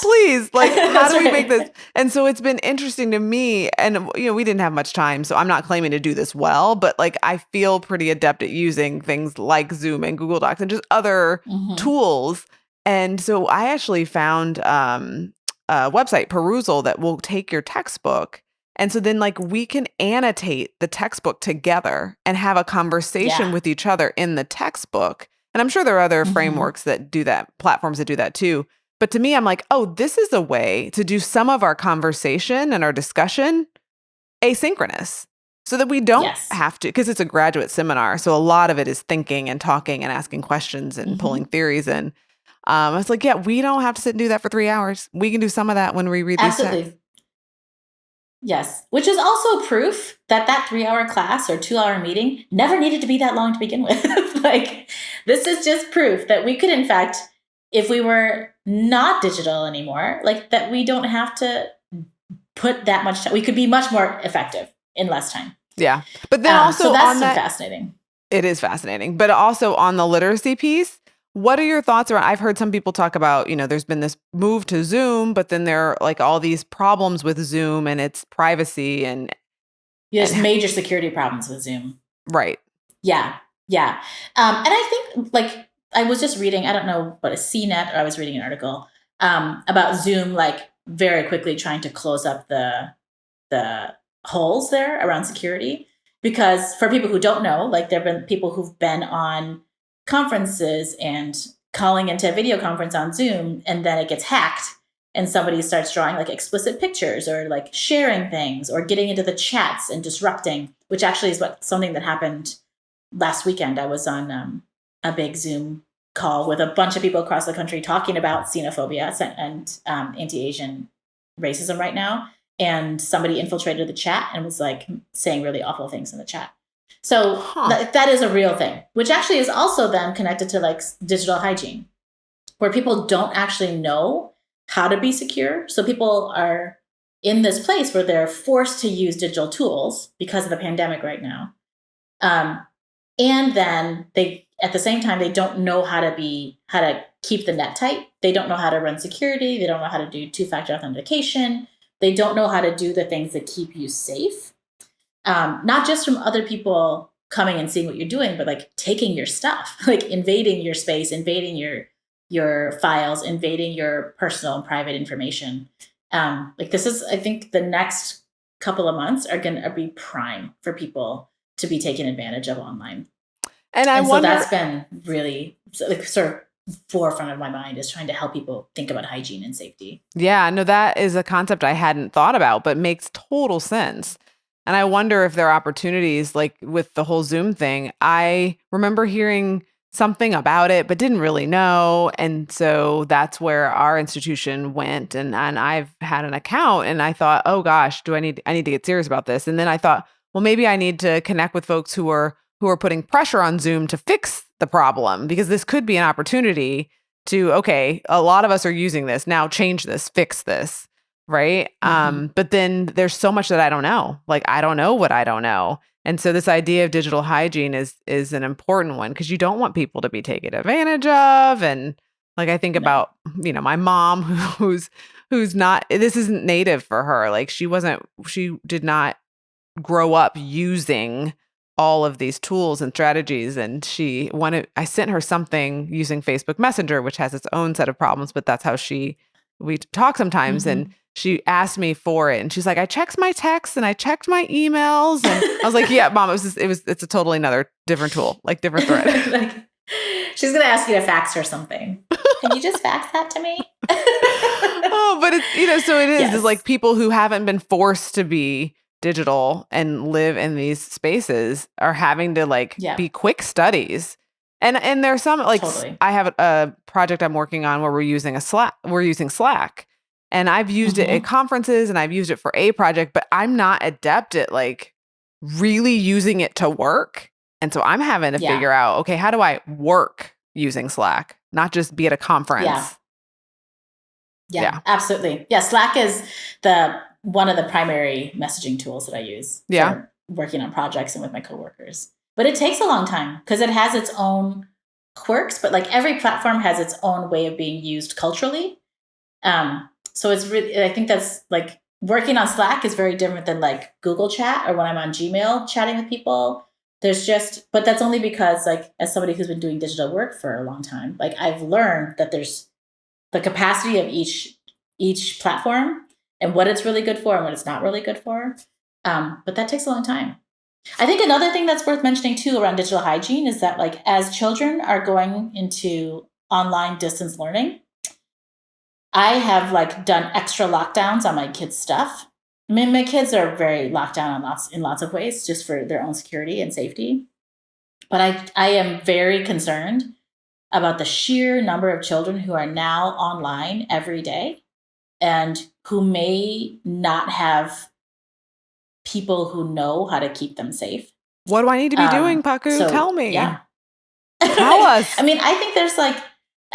Please. Like, how do we make this? And so it's been interesting to me. And, we didn't have much time, so I'm not claiming to do this well, but like, I feel pretty adept at using things like Zoom and Google Docs and just other tools. And so I actually found a website, Perusal, that will take your textbook. And so then like we can annotate the textbook together and have a conversation with each other in the textbook. And I'm sure there are other frameworks that do that, platforms that do that too. But to me, I'm like, oh, this is a way to do some of our conversation and our discussion asynchronous so that we don't have to, because it's a graduate seminar. So a lot of it is thinking and talking and asking questions and pulling theories in. It's like, we don't have to sit and do that for 3 hours. We can do some of that when we read these texts. Yes. Which is also proof that 3-hour class or 2-hour meeting never needed to be that long to begin with. Like, this is just proof that we could, in fact, if we were not digital anymore, like that we don't have to put that much time. We could be much more effective in less time. Yeah. But then also so that's fascinating. It is fascinating. But also on the literacy piece, what are your thoughts around? I've heard some people talk about, there's been this move to Zoom, but then there are like all these problems with Zoom and its privacy and there's major security problems with Zoom. Right. Yeah. Yeah. And I think like I was just reading, I don't know, but a CNET, or I was reading an article about Zoom, like very quickly trying to close up the holes there around security. Because for people who don't know, like there have been people who've been on conferences and calling into a video conference on Zoom, and then it gets hacked and somebody starts drawing like explicit pictures or like sharing things or getting into the chats and disrupting, which actually is something that happened last weekend. I was on a big Zoom call with a bunch of people across the country talking about xenophobia and anti-Asian racism right now. And somebody infiltrated the chat and was like saying really awful things in the chat. So that is a real thing, which actually is also then connected to like digital hygiene, where people don't actually know how to be secure. So people are in this place where they're forced to use digital tools because of the pandemic right now. And then at the same time, they don't know how to keep the net tight. They don't know how to run security. They don't know how to do two-factor authentication. They don't know how to do the things that keep you safe. Not just from other people coming and seeing what you're doing, but like taking your stuff, like invading your space, invading your files, invading your personal and private information. Like this is, I think the next couple of months are going to be prime for people to be taken advantage of online. And I wonder, so that's been really like sort of forefront of my mind, is trying to help people think about hygiene and safety. Yeah, no, that is a concept I hadn't thought about, but makes total sense. And I wonder if there are opportunities like with the whole Zoom thing. I remember hearing something about it, but didn't really know. And so that's where our institution went. And I've had an account and I thought, oh gosh, I need to get serious about this. And then I thought, well, maybe I need to connect with folks who are putting pressure on Zoom to fix the problem, because this could be an opportunity to, okay, a lot of us are using this now, change this, fix this. Right. But then there's so much that I don't know. Like, I don't know what I don't know. And so this idea of digital hygiene is an important one, because you don't want people to be taken advantage of. And like, I think about, my mom who's not, this isn't native for her. Like she did not grow up using all of these tools and strategies. And I sent her something using Facebook Messenger, which has its own set of problems, but that's how we talk sometimes. And she asked me for it, and she's like, I checked my texts and I checked my emails, and I was like, yeah, Mom, it's a totally different tool, like different thread. Like, she's gonna ask you to fax her something. Can you just fax that to me? Oh, but it's so it is. Yes. It's like people who haven't been forced to be digital and live in these spaces are having to be quick studies. And there's some totally. I have a project I'm working on where we're using Slack. And I've used it at conferences and I've used it for a project, but I'm not adept at really using it to work. And so I'm having to figure out, okay, how do I work using Slack, not just be at a conference? Yeah, absolutely. Yeah, Slack is one of the primary messaging tools that I use for working on projects and with my coworkers. But it takes a long time because it has its own quirks, but every platform has its own way of being used culturally. So it's really, I think that's working on Slack is very different than Google Chat or when I'm on Gmail chatting with people. But that's only because as somebody who's been doing digital work for a long time, I've learned that there's the capacity of each platform and what it's really good for and what it's not really good for. But that takes a long time. I think another thing that's worth mentioning too around digital hygiene is that as children are going into online distance learning, I have like done extra lockdowns on my kids' stuff. I mean, my kids are very locked down in lots of ways, just for their own security and safety. But I am very concerned about the sheer number of children who are now online every day and who may not have people who know how to keep them safe. What do I need to be doing, PaKou? Tell me. Yeah. Tell us. I mean, I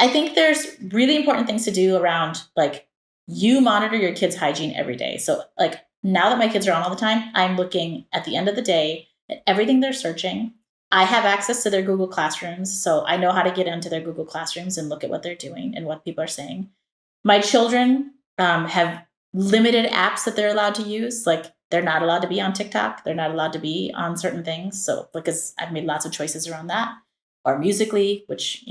think there's really important things to do around you monitor your kids' hygiene every day. So now that my kids are on all the time, I'm looking at the end of the day at everything they're searching. I have access to their Google Classrooms, so I know how to get into their Google Classrooms and look at what they're doing and what people are saying. My children have limited apps that they're allowed to use. They're not allowed to be on TikTok. They're not allowed to be on certain things. So because I've made lots of choices around that. Or Musical.ly, which,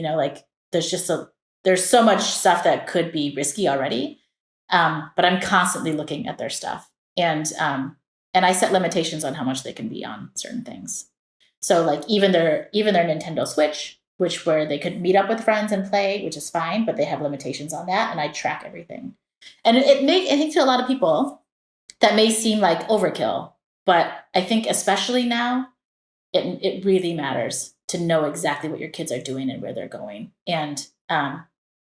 there's so much stuff that could be risky already. But I'm constantly looking at their stuff. And I set limitations on how much they can be on certain things. So even their Nintendo Switch, where they could meet up with friends and play, which is fine, but they have limitations on that. And I track everything. And I think to a lot of people that may seem like overkill, but I think especially now, it really matters to know exactly what your kids are doing and where they're going. And,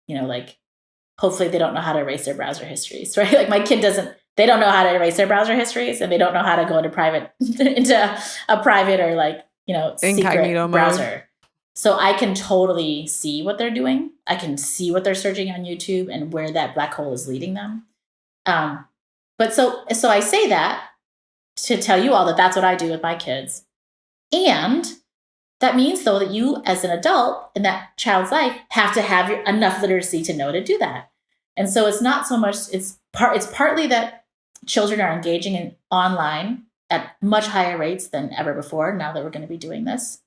like hopefully they don't know how to erase their browser histories, right? Like my kid they don't know how to erase their browser histories, and they don't know how to go into a private or secret Incognito browser. mode. So I can totally see what they're doing. I can see what they're searching on YouTube and where that black hole is leading them. But so I say that to tell you all that that's what I do with my kids. And that means, though, that you as an adult in that child's life have to have enough literacy to know to do that. And so it's not so much, it's partly that children are engaging in online at much higher rates than ever before, now that we're going to be doing this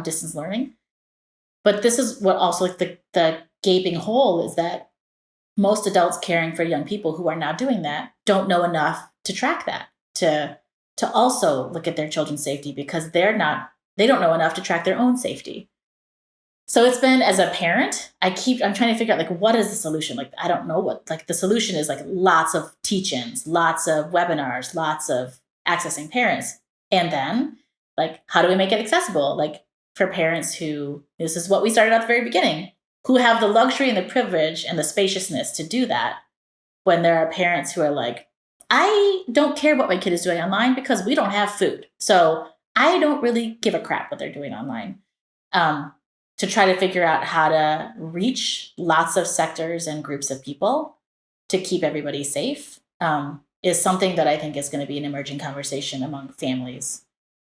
distance learning. But this is what also the gaping hole is, that most adults caring for young people who are now doing that don't know enough to track that, to also look at their children's safety, because they don't know enough to track their own safety. So it's been, as a parent, I'm trying to figure out what is the solution? I don't know what, the solution is lots of teach-ins, lots of webinars, lots of accessing parents. And then how do we make it accessible? For parents who, this is what we started at the very beginning, who have the luxury and the privilege and the spaciousness to do that, when there are parents who are I don't care what my kid is doing online because we don't have food. So I don't really give a crap what they're doing online. To try to figure out how to reach lots of sectors and groups of people to keep everybody safe is something that I think is going to be an emerging conversation among families.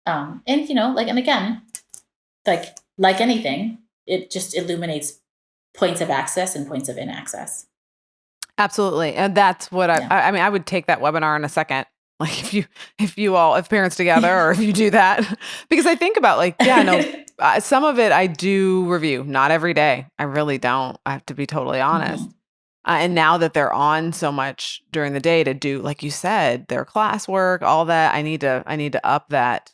And again, like anything, it just illuminates points of access and points of inaccess. Absolutely. And that's what I would take that webinar in a second. If parents together, or if you do that, because I think about some of it I do review, not every day. I really don't. I have to be totally honest. Mm-hmm. And now that they're on so much during the day to do, like you said, their classwork, all that, I need to up that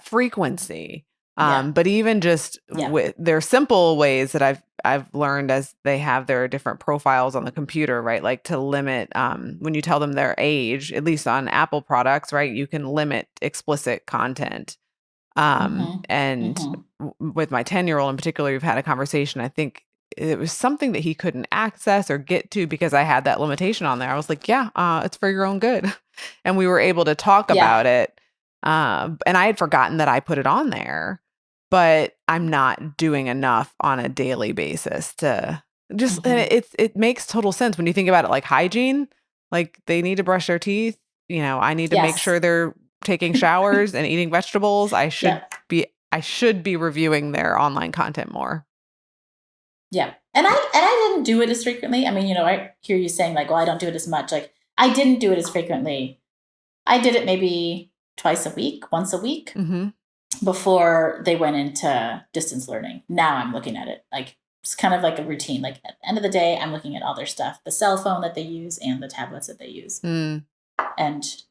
frequency. But even just with their simple ways that I've learned as they have their different profiles on the computer, right? To limit, when you tell them their age, at least on Apple products, right? You can limit explicit content. And with my 10-year-old in particular, we've had a conversation. I think it was something that he couldn't access or get to because I had that limitation on there. I was like, it's for your own good. And we were able to talk about it. And I had forgotten that I put it on there, but I'm not doing enough on a daily basis to just, and it makes total sense when you think about it, like hygiene, they need to brush their teeth. I need to make sure they're taking showers and eating vegetables. I should be reviewing their online content more. Yeah. And I didn't do it as frequently. I mean, I hear you saying I don't do it as much. I didn't do it as frequently. I did it maybe once a week before they went into distance learning. Now I'm looking at it. It's kind of like a routine. At the end of the day, I'm looking at all their stuff, the cell phone that they use and the tablets that they use. And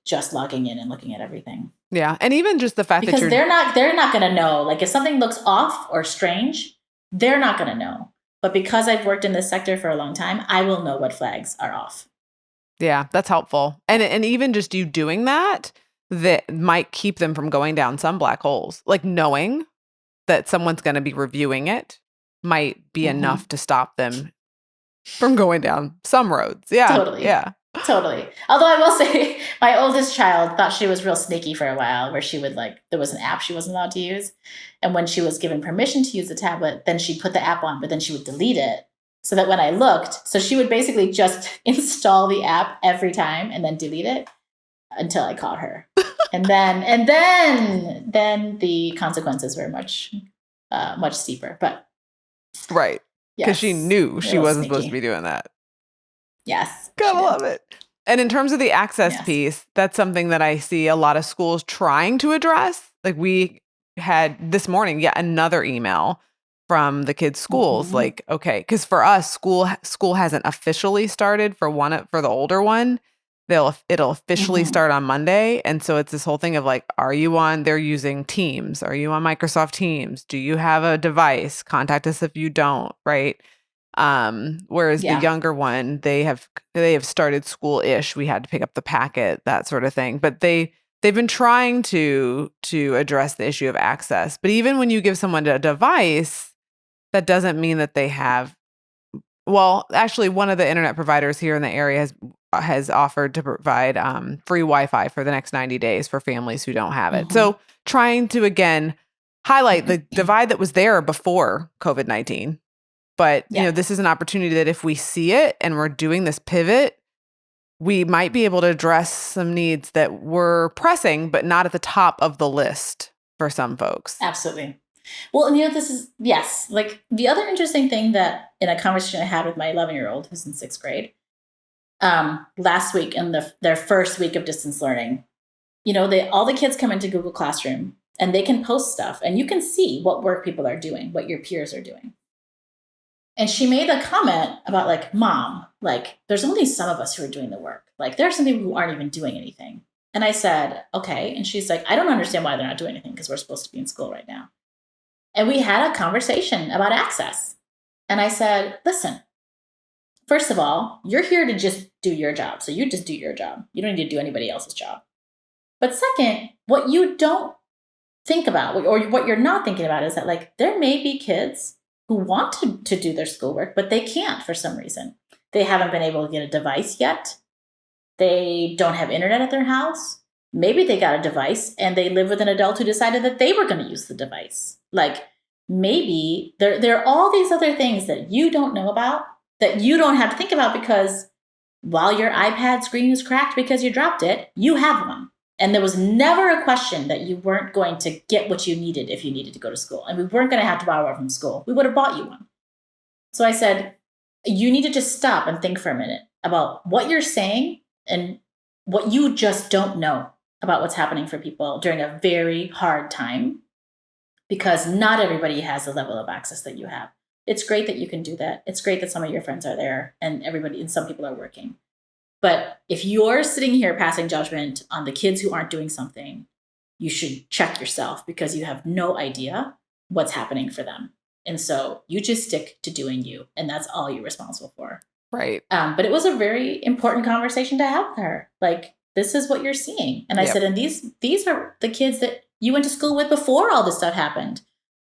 just logging in and looking at everything. Yeah. And even just the fact that they're not going to know, if something looks off or strange, they're not going to know. But because I've worked in this sector for a long time, I will know what flags are off. Yeah, that's helpful. And even just you doing that might keep them from going down some black holes. Knowing that someone's going to be reviewing it might be enough to stop them from going down some roads. Yeah. Totally. Yeah. Totally. Although I will say my oldest child thought she was real sneaky for a while, where she would there was an app she wasn't allowed to use. And when she was given permission to use the tablet, then she'd put the app on, but then she would delete it. So that when I looked, so she would basically just install the app every time and then delete it until I caught her. and then the consequences were much steeper. But right. Because she knew she wasn't supposed to be doing that. Yes. Gotta love it. And in terms of the access piece, that's something that I see a lot of schools trying to address. We had this morning yet another email from the kids' schools. Okay, because for us, school hasn't officially started for the older one. it'll officially start on Monday. And so it's this whole thing of like, they're using Teams. Are you on Microsoft Teams? Do you have a device? Contact us if you don't, right? Whereas the younger one, they have started school-ish. We had to pick up the packet, that sort of thing. But they've been trying to address the issue of access. But even when you give someone a device, that doesn't mean that they have. Well, actually, one of the internet providers here in the area has offered to provide free Wi-Fi for the next 90 days for families who don't have it. So trying to, again, highlight the divide that was there before COVID-19. But, this is an opportunity that if we see it and we're doing this pivot, we might be able to address some needs that were pressing, but not at the top of the list for some folks. Absolutely. Well, and this is, yes, like the other interesting thing that in a conversation I had with my 11-year-old who's in 6th grade, last week in their first week of distance learning, all the kids come into Google Classroom and they can post stuff and you can see what work people are doing, what your peers are doing. And she made a comment about like, Mom, like there's only some of us who are doing the work. Like there are some people who aren't even doing anything. And I said, okay. And she's like, I don't understand why they're not doing anything because we're supposed to be in school right now. And we had a conversation about access. And I said, listen, first of all, you're here to just do your job. So you just do your job. You don't need to do anybody else's job. But second, what you don't think about or what you're not thinking about is that like there may be kids who want to do their schoolwork, but they can't for some reason. They haven't been able to get a device yet. They don't have internet at their house. Maybe they got a device and they live with an adult who decided that they were going to use the device. Like maybe there are all these other things that you don't know about that you don't have to think about because while your iPad screen is cracked because you dropped it, you have one. And there was never a question that you weren't going to get what you needed if you needed to go to school. And we weren't going to have to borrow it from school. We would have bought you one. So I said, you need to just stop and think for a minute about what you're saying and what you just don't know about what's happening for people during a very hard time, because not everybody has the level of access that you have. It's great that you can do that. It's great that some of your friends are there and some people are working. But if you're sitting here passing judgment on the kids who aren't doing something, you should check yourself because you have no idea what's happening for them. And so you just stick to doing you, and that's all you're responsible for. Right. But it was a very important conversation to have with her. Like, this is what you're seeing. And I said, and these are the kids that you went to school with before all this stuff happened.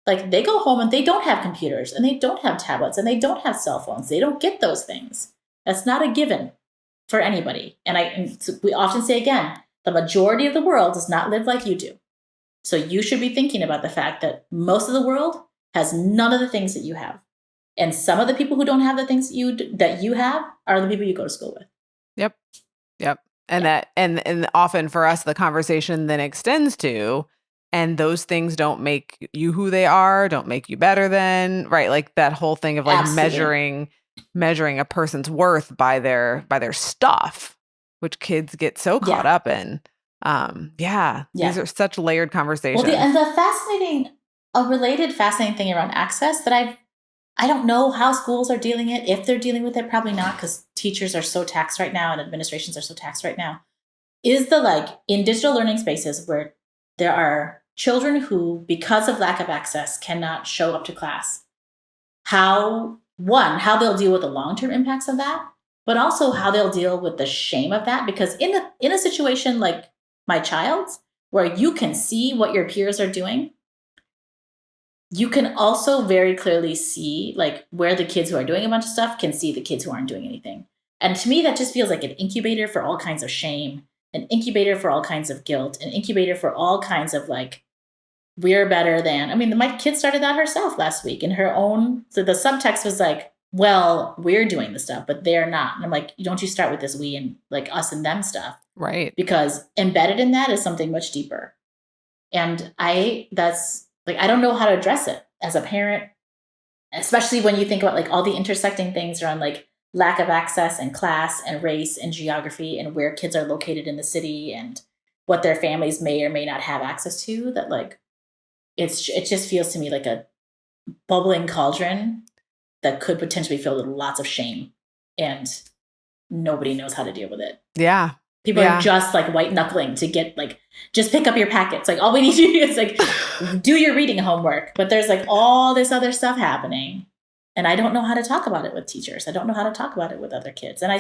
Like, they go home and they don't have computers and they don't have tablets and they don't have cell phones. They don't get those things. That's not a given for anybody. And we often say again, the majority of the world does not live like you do. So you should be thinking about the fact that most of the world has none of the things that you have. And some of the people who don't have the things that you have are the people you go to school with. Yep. And often for us, the conversation then extends to, and those things don't make you who they are, don't make you better than, right? Like that whole thing of like measuring a person's worth by their stuff, which kids get so caught up in. These are such layered conversations. Well, and a related fascinating thing around access that I don't know how schools are dealing it, if they're dealing with it, probably not, because teachers are so taxed right now and administrations are so taxed right now, is in digital learning spaces where there are children who, because of lack of access, cannot show up to class. How they'll deal with the long-term impacts of that, but also how they'll deal with the shame of that. Because in a situation like my child's, where you can see what your peers are doing, you can also very clearly see like where the kids who are doing a bunch of stuff can see the kids who aren't doing anything. And to me, that just feels like an incubator for all kinds of shame, an incubator for all kinds of guilt, an incubator for all kinds of like, we're better than. I mean, my kid started that herself last week in her own. So the subtext was like, well, we're doing the stuff, but they're not. And I'm like, don't you start with this we and like us and them stuff. Right. Because embedded in that is something much deeper. And I don't know how to address it as a parent, especially when you think about like all the intersecting things around like lack of access and class and race and geography and where kids are located in the city and what their families may or may not have access to, that like, it just feels to me like a bubbling cauldron that could potentially fill with lots of shame, and nobody knows how to deal with it. Yeah. People are just like white knuckling to get like, just pick up your packets. Like all we need you to do is like do your reading homework. But there's like all this other stuff happening. And I don't know how to talk about it with teachers. I don't know how to talk about it with other kids. And I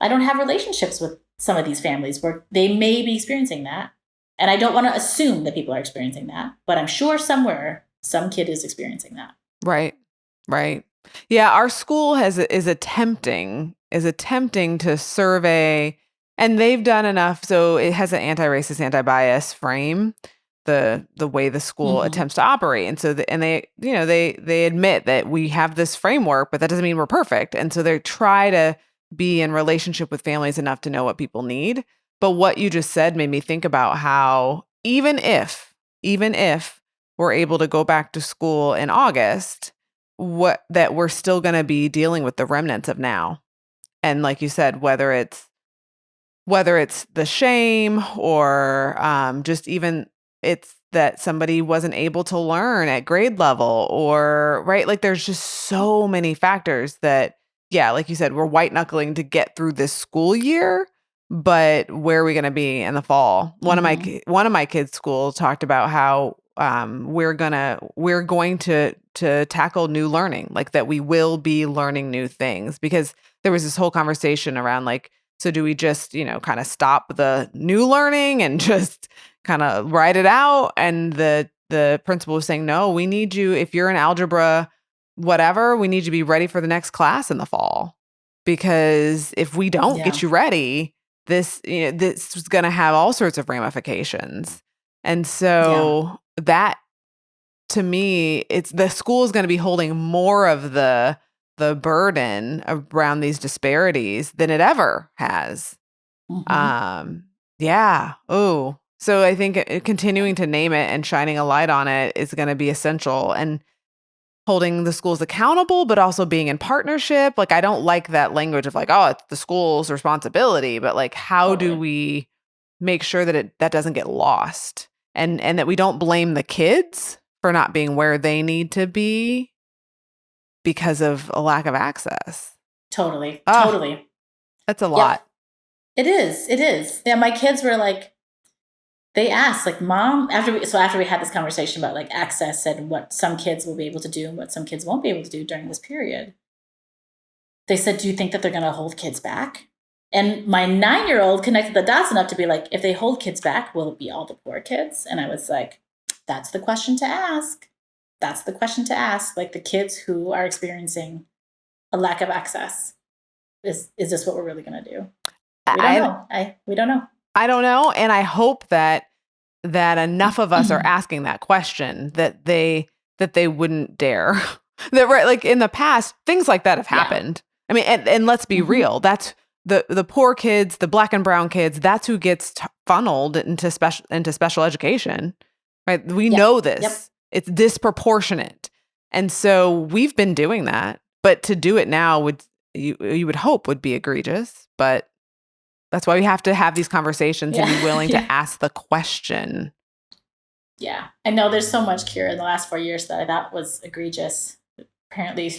don't have relationships with some of these families where they may be experiencing that. And I don't want to assume that people are experiencing that, but I'm sure somewhere some kid is experiencing that. Right. Right. Yeah. Our school is attempting to survey, and they've done enough. So it has an anti-racist, anti-bias frame, the way the school attempts to operate. And so, they admit that we have this framework, but that doesn't mean we're perfect. And so they try to be in relationship with families enough to know what people need. But what you just said made me think about how even if we're able to go back to school in August, that we're still going to be dealing with the remnants of now. And like you said, whether it's the shame or just even it's that somebody wasn't able to learn at grade level, or right, like there's just so many factors that, yeah, like you said, we're white knuckling to get through this school year, but where are we going to be in the fall? One of my kids' school talked about how we're going to tackle new learning, like that we will be learning new things, because there was this whole conversation around like, so do we just, kind of stop the new learning and just kind of write it out? And the principal was saying, no, we need you, if you're in algebra, whatever, we need you to be ready for the next class in the fall. Because if we don't get you ready, this is going to have all sorts of ramifications. And so that, to me, it's the school is going to be holding more of the burden around these disparities than it ever has. Yeah. Oh, so I think continuing to name it and shining a light on it is going to be essential, and holding the schools accountable, but also being in partnership. Like, I don't like that language of like, oh, it's the school's responsibility, but like, how do we make sure that that doesn't get lost, and that we don't blame the kids for not being where they need to be because of a lack of access? Totally. That's a lot. It is. Yeah, my kids were like, they asked, like, Mom, after we had this conversation about like access and what some kids will be able to do and what some kids won't be able to do during this period, they said, do you think that they're going to hold kids back? And my 9-year-old connected the dots enough to be like, if they hold kids back, will it be all the poor kids? And I was like, that's the question to ask. Like, the kids who are experiencing a lack of access. Is this what we're really going to do? We don't know. I don't know. And I hope that enough of us are asking that question that they wouldn't dare. That, right, like in the past, things like that have happened. I mean, and let's be real. That's the poor kids, the Black and brown kids. That's who gets funneled into special education. Right? We know this. Yep. It's disproportionate, and so we've been doing that. But to do it now you would hope would be egregious. But that's why we have to have these conversations and be willing to ask the question. Yeah. I know there's so much, Kira, in the last 4 years that I thought was egregious. Apparently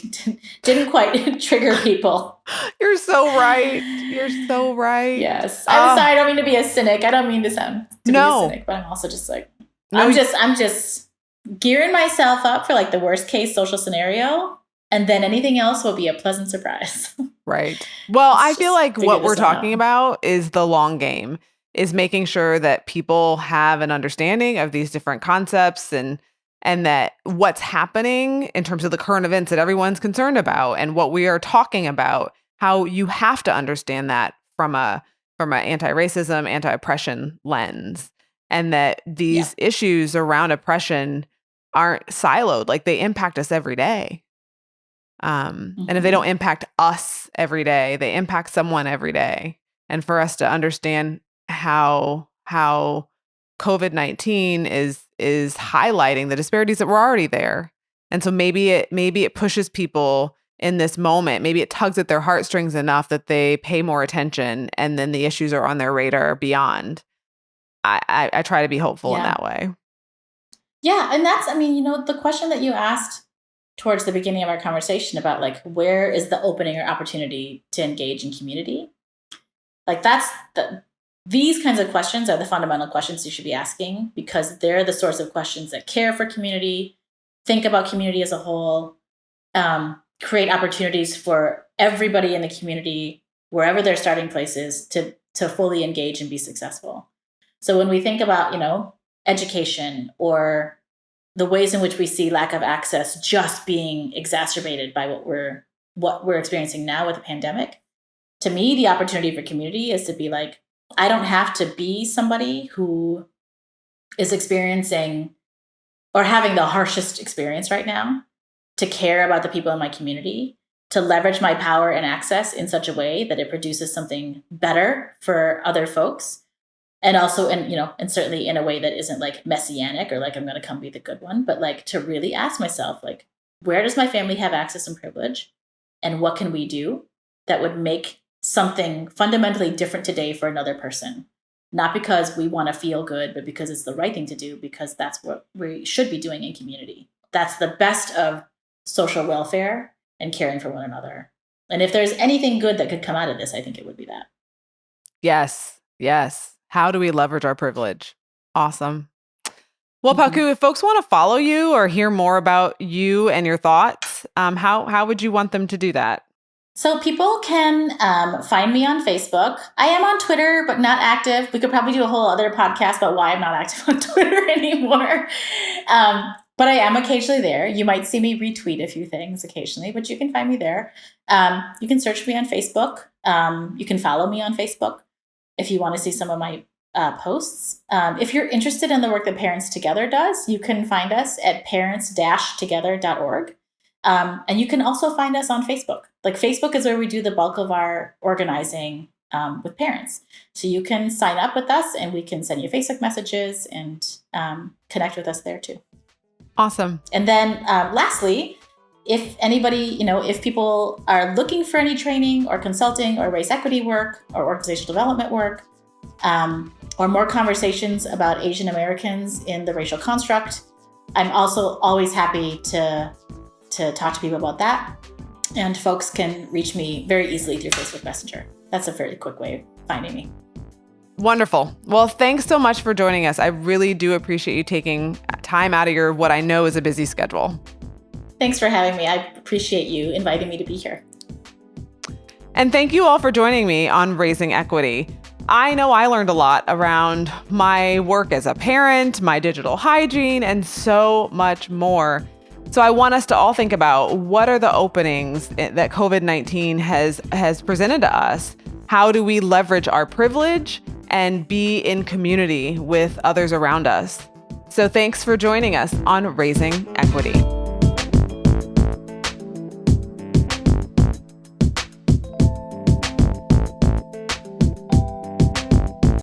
didn't quite trigger people. You're so right. Yes. I'm sorry. I don't mean to be a cynic. I don't mean to sound be a cynic, but I'm also just like, I'm just gearing myself up for like the worst case social scenario. And then anything else will be a pleasant surprise. Right. Well, I feel like what we're talking about is the long game, is making sure that people have an understanding of these different concepts and that what's happening in terms of the current events that everyone's concerned about and what we are talking about, how you have to understand that from a anti-racism, anti-oppression lens, and that these issues around oppression aren't siloed, like they impact us every day. And if they don't impact us every day, they impact someone every day. And for us to understand how COVID-19 is highlighting the disparities that were already there. And so maybe it pushes people in this moment. Maybe it tugs at their heartstrings enough that they pay more attention, and then the issues are on their radar beyond. I try to be hopeful in that way. Yeah. And that's, the question that you asked towards the beginning of our conversation about like, where is the opening or opportunity to engage in community? Like these kinds of questions are the fundamental questions you should be asking, because they're the sorts of questions that care for community, think about community as a whole, create opportunities for everybody in the community, wherever their starting place is, to fully engage and be successful. So when we think about, education or the ways in which we see lack of access just being exacerbated by what we're experiencing now with the pandemic, to me, the opportunity for community is to be like, I don't have to be somebody who is experiencing or having the harshest experience right now to care about the people in my community, to leverage my power and access in such a way that it produces something better for other folks. And also, and certainly in a way that isn't like messianic or like I'm going to come be the good one, but like to really ask myself, like, where does my family have access and privilege? And what can we do that would make something fundamentally different today for another person? Not because we want to feel good, but because it's the right thing to do, because that's what we should be doing in community. That's the best of social welfare and caring for one another. And if there's anything good that could come out of this, I think it would be that. Yes. Yes. How do we leverage our privilege? Awesome. Well, PaKou, if folks want to follow you or hear more about you and your thoughts, how would you want them to do that? So people can find me on Facebook. I am on Twitter, but not active. We could probably do a whole other podcast about why I'm not active on Twitter anymore. But I am occasionally there. You might see me retweet a few things occasionally, but you can find me there. You can search me on Facebook. You can follow me on Facebook if you want to see some of my posts. If you're interested in the work that Parents Together does, you can find us at parents-together.org. And you can also find us on Facebook. Like Facebook is where we do the bulk of our organizing with parents. So you can sign up with us and we can send you Facebook messages and connect with us there too. Awesome. And then lastly, if anybody, if people are looking for any training or consulting or race equity work or organizational development work, or more conversations about Asian Americans in the racial construct, I'm also always happy to talk to people about that. And folks can reach me very easily through Facebook Messenger. That's a fairly quick way of finding me. Wonderful. Well, thanks so much for joining us. I really do appreciate you taking time out of your, what I know is a busy schedule. Thanks for having me. I appreciate you inviting me to be here. And thank you all for joining me on Raising Equity. I know I learned a lot around my work as a parent, my digital hygiene, and so much more. So I want us to all think about what are the openings that COVID-19 has presented to us? How do we leverage our privilege and be in community with others around us? So thanks for joining us on Raising Equity.